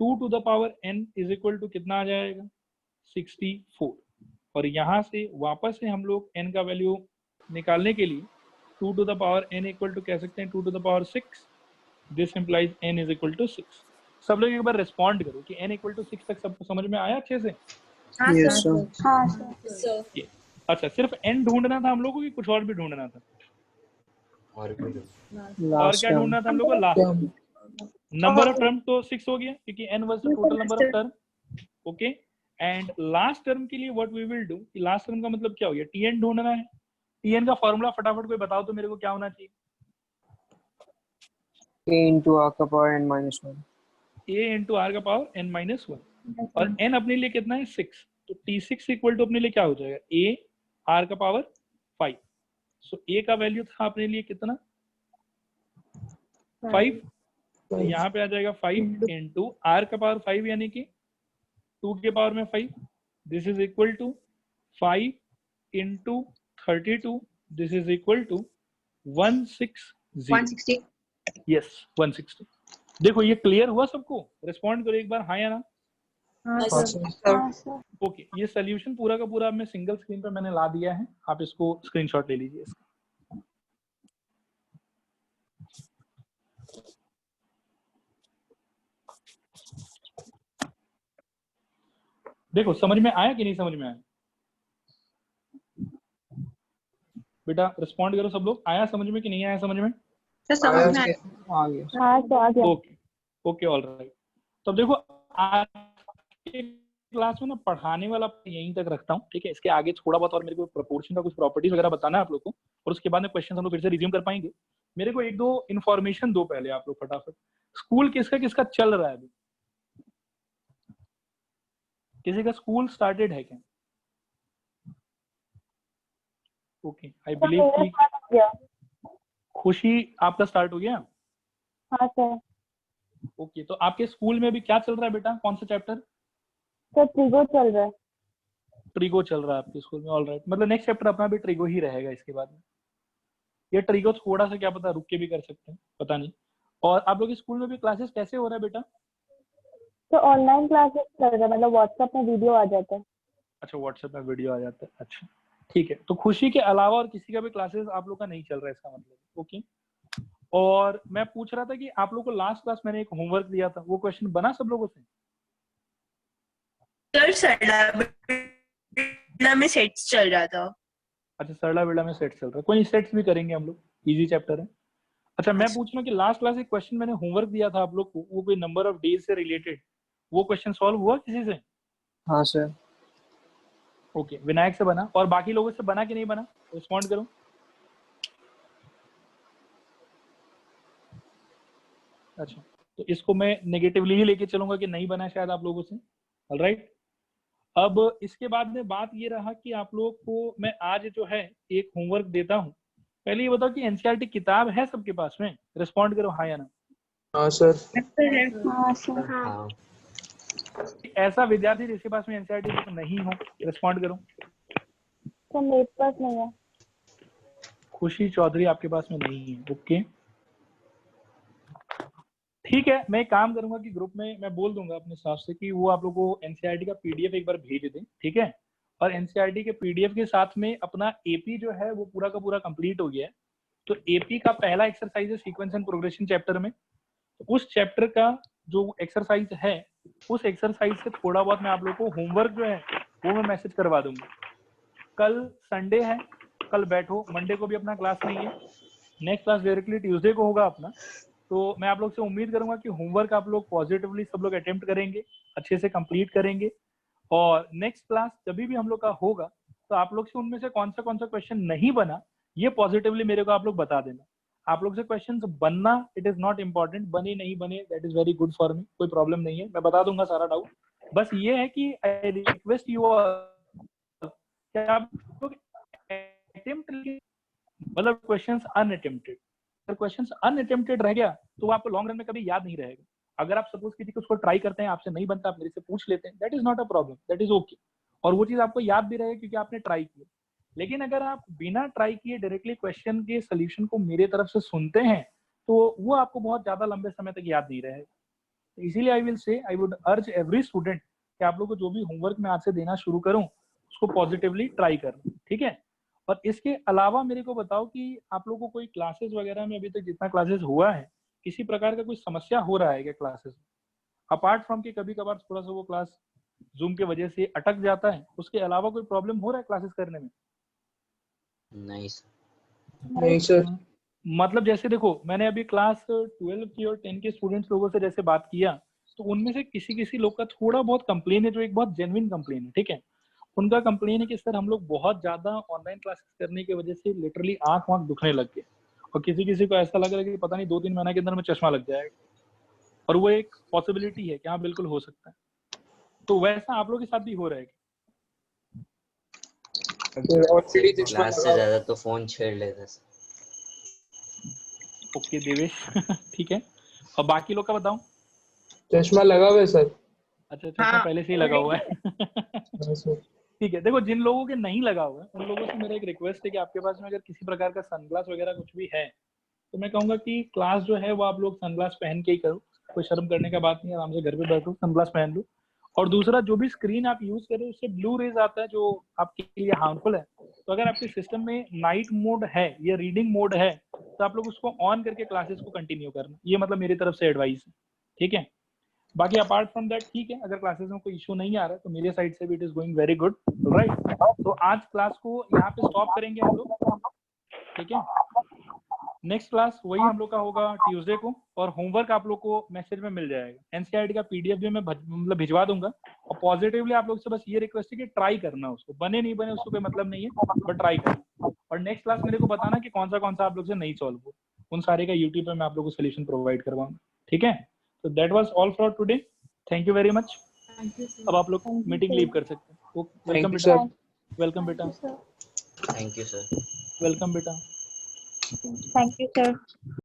2 to the power n is equal to कितना आ जाएगा? 64। और यहाँ से वापस से हम लोग n का वैल्यू निकालने के लिए 2 to the power n equal to कह सकते हैं 2 to the power 6। This implies n is equal to 6। सब लोग एक बार रिस्पॉन्ड करो कि n इक्वल टू 6 तक सबको समझ में आया अच्छे से? yes sir अच्छा, सिर्फ n ढूंढना था हम लोग को कि कुछ और भी ढूंढना था? और last क्या term ढूंढना था हम लोग को? लास्ट नंबर ऑफ टर्म तो 6 हो गया क्योंकि n was the total number of term. Okay, and last term के लिए what we will do, last term का मतलब क्या हो गया? tn ढूंढना है। tn का फॉर्मूला फटाफट कोई बताओ तो मेरे को क्या होना चाहिए? a into r का power n minus 1 a into r का पावर n minus 1, और n अपने लिए कितना है? 6। तो t6 इक्वल टू अपने लिए क्या हो जाएगा? a r का पावर 5। सो a का वैल्यू था अपने लिए कितना? 5। तो यहाँ पे आ जाएगा 5 इंटू r का पावर 5 यानी कि 2 के पावर में 5। This is equal to 5 into 32। This is equal to 160। Yes, 160। देखो ये क्लियर हुआ सबको? रिस्पॉन्ड करो एक बार, हाँ या ना? ओके, ये सोल्यूशन पूरा का पूरा मैं सिंगल स्क्रीन पर मैंने ला दिया है, आप इसको स्क्रीनशॉट ले लीजिए इसका। देखो समझ में आया कि नहीं समझ में आया? बेटा रिस्पॉन्ड करो सब लोग, आया समझ में कि नहीं आया समझ में? सर समझ में आ गया ओके ऑल राइट। तो देखो आज के क्लास में ना पढ़ाने वाला यहीं तक रखता हूँ, ठीक है? इसके आगे थोड़ा बहुत और मेरे को प्रोपोर्शन का कुछ प्रॉपर्टीज वगैरह बताना है आप लोग को, और उसके बाद में क्वेश्चन हम लोग फिर से रिज्यूम कर पाएंगे। मेरे को एक दो इन्फॉर्मेशन दो पहले आप लोग फटाफट। स्कूल किसका किसका चल रहा है अभी? किसी का स्कूल स्टार्टेड है क्या? ओके, आई बिलीव कि खुशी आपका स्टार्ट हो गया। हाँ सर। ओके, तो आपके स्कूल में भी क्या चल रहा है बेटा, कौन सा चैप्टर? सर ट्रिगो चल रहा है। ट्रिगो चल रहा है आपके स्कूल में, ऑल राइट। मतलब नेक्स्ट चैप्टर अपना भी ट्रिगो ही रहेगा इसके बाद में। ये ट्रिगो थोड़ा सा क्या पता रुक के भी कर सकते हैं, पता नहीं। और आप लोग के स्कूल में भी क्लासेस कैसे हो रहा है बेटा? तो ऑनलाइन क्लासेस चल रहा है, मतलब व्हाट्सएप में वीडियो आ जाता है। अच्छा, व्हाट्सएप में वीडियो आ जाता है, अच्छा ठीक है। तो खुशी के अलावा और किसी का भी क्लासेस आप लोग का नहीं चल रहा है इसका मतलब, ओके। और मैं पूछ रहा था कि आप लोग को लास्ट क्लास मैंने एक होमवर्क दिया था, वो क्वेश्चन बना सब लोगों से? सर सरला में सेट्स चल रहा था। अच्छा, सरला बेड़ा में सेट चल रहा है, कोई सेट्स भी करेंगे हम लोग, इजी चैप्टर है। अच्छा, मैं पूछ रहा हूँ कि लास्ट क्लास एक क्वेश्चन मैंने होमवर्क दिया था आप लोग को, वो कोई नंबर ऑफ डेज से रिलेटेड, वो क्वेश्चन सॉल्व हुआ किसी से? हाँ सर। ओके, विनायक से बना, और बाकी लोगों से बना कि नहीं बना? रिस्पॉन्ड करो। अच्छा, तो इसको मैं नेगेटिवली ही लेके चलूंगा कि नहीं बना शायद आप लोगों से, ऑलराइट। अब इसके बाद में बात ये रहा कि आप लोग को मैं आज जो है एक होमवर्क देता हूँ। पहले ये बताओ कि एनसीईआरटी किताब है सबके पास में? रिस्पॉन्ड करो हाँ या ना। हाँ सर। हाँ सर। हाँ। ऐसा विद्यार्थी जिसके पास में एनसीईआरटी बुक नहीं हो, रिस्पॉन्ड करो। तो मेरे पास नहीं है। खुशी चौधरी आपके पास में नहीं है, ओके ठीक है। मैं एक काम करूंगा कि ग्रुप में मैं बोल दूंगा अपने स्टाफ से कि वो आप लोगों को एनसीईआरटी का पीडीएफ एक बार भेज दें, ठीक है। और एनसीईआरटी के पीडीएफ के साथ में अपना एपी जो है वो पूरा का पूरा कंप्लीट हो गया है। तो एपी का पहला एक्सरसाइज है सीक्वेंस एंड प्रोग्रेशन चैप्टर में। तो उस चैप्टर का जो एक्सरसाइज है, उस एक्सरसाइज से थोड़ा बहुत मैं आप लोग को होमवर्क जो है वो मैं मैसेज करवा दूंगा। कल संडे है, कल बैठो, मंडे को भी अपना क्लास नहीं है, नेक्स्ट क्लास डायरेक्टली ट्यूसडे को होगा अपना। तो मैं आप लोग से उम्मीद करूंगा कि होमवर्क आप लोग पॉजिटिवली सब लोग अटेम्प्ट करेंगे, अच्छे से कंप्लीट करेंगे। और नेक्स्ट क्लास जब भी हम लोग का होगा तो आप लोग से उनमें से कौन सा क्वेश्चन नहीं बना, ये पॉजिटिवली मेरे को आप लोग बता देना। आप लोग से क्वेश्चंस बनना इट इज नॉट इम्पॉर्टेंट, बने नहीं बने that is very good for me, कोई प्रॉब्लम नहीं है, मैं बता दूंगा सारा डाउट। बस ये है कि आई रिक्वेस्ट यू आप लोग अटेम्प्ट, मतलब क्वेश्चंस अनअटेम्प्टेड। अगर क्वेश्चंस अनअटेम्प्टेड रह गया तो आपको लॉन्ग रन में कभी याद नहीं रहेगा। अगर आप सपोज किसी को उसको ट्राई करते हैं, आपसे नहीं बनता, आप मेरे से पूछ लेते हैं, that is not a problem, that is okay. और वो चीज आपको याद भी रहेगा क्योंकि आपने ट्राई किया। लेकिन अगर आप बिना ट्राई किए डायरेक्टली क्वेश्चन के सोल्यूशन को मेरे तरफ से सुनते हैं तो वो आपको बहुत ज्यादा लंबे समय तक याद नहीं रहेगा। इसीलिए I will say, I would अर्ज एवरी स्टूडेंट कि आप लोग को जो भी होमवर्क मैं आज से देना शुरू करूं उसको पॉजिटिवली ट्राई करना, ठीक है। और इसके अलावा मेरे को बताओ कि आप लोगों को कोई क्लासेस वगैरह में अभी तक जितना क्लासेस हुआ है किसी प्रकार का कोई समस्या हो रहा है क्या क्लासेस में? अपार्ट फ्रॉम कि कभी कभार थोड़ा सा वो क्लास जूम के वजह से अटक जाता है, उसके अलावा कोई प्रॉब्लम हो रहा है क्लासेस करने में? नहीं सर। नहीं सर। मतलब जैसे देखो, मैंने अभी क्लास 12 की और 10 के स्टूडेंट्स लोगों से जैसे बात किया तो उनमें से किसी किसी लोग का थोड़ा बहुत कंप्लेन है, जो एक बहुत जेन्युइन कंप्लेन है, ठीक है। उनका कंप्लेन है कि सर हम लोग बहुत ज्यादा ऑनलाइन क्लासेस करने की वजह से लिटरली आंख दुखने लग गए, और किसी किसी को ऐसा लग रहा है कि पता नहीं 2-3 महीने के अंदर में चश्मा लग जाएगा। और वो एक पॉसिबिलिटी है कि हाँ बिल्कुल हो सकता है। तो वैसा आप लोग के साथ भी हो रहा है? क्लास से ज्यादा तो फोन छेड़ लेता सर। ओके देवेश ठीक है। और बाकी लोग का बताओ। चश्मा लगा हुआ है सर। अच्छा, चश्मा पहले से ही लगा हुआ है ठीक है। देखो, जिन लोगों के नहीं लगा हुआ है उन लोगों से मेरा एक रिक्वेस्ट है कि आपके पास में अगर किसी प्रकार का सनग्लास वगैरह कुछ भी है तो मैं कहूंगा कि क्लास जो है वो आप लोग सनग्लास पहन के ही करो, कोई शर्म करने का बात नहीं, आराम से घर पे बैठो सनग्लास पहन लो। और दूसरा, जो भी स्क्रीन आप यूज करो उससे ब्लू रेज आता है जो आपके लिए हार्मफुल है। तो अगर आपके सिस्टम में नाइट मोड है या रीडिंग मोड है तो आप लोग उसको ऑन करके क्लासेस को कंटिन्यू करना, ये मतलब मेरी तरफ से एडवाइस है, ठीक है। बाकी अपार्ट फ्रॉम दैट ठीक है, अगर क्लासेस में कोई इशू नहीं आ रहा है तो मेरे साइड से भी it is going very good, right. तो आज क्लास को यहाँ पे स्टॉप करेंगे हम लोग, ठीक है। नेक्स्ट क्लास वही हम लोग का होगा ट्यूसडे को, और होमवर्क आप लोग को मैसेज में मिल जाएगा। एनसीईआरटी का पीडीएफ भी मैं मतलब भिजवा दूंगा। और पॉजिटिवली आप लोग से बस ये रिक्वेस्ट है कि ट्राई करना, उसको बने नहीं बने उसको कोई मतलब नहीं है, बट ट्राई करना। और नेक्स्ट क्लास मेरे को बताना कि कौन सा आप लोग से नहीं सॉल्व हो, उन सारे का यूट्यूब पे मैं आप लोगों को सोल्यूशन प्रोवाइड करवाऊंगा, ठीक है। तो that was all for today, thank you very much. Thank you sir. अब आप लोग मीटिंग लीव कर सकते हैं। वेलकम you, बेटा, sir. वेलकम बेटा, Thank you, sir. वेलकम बेटा। Thank you sir.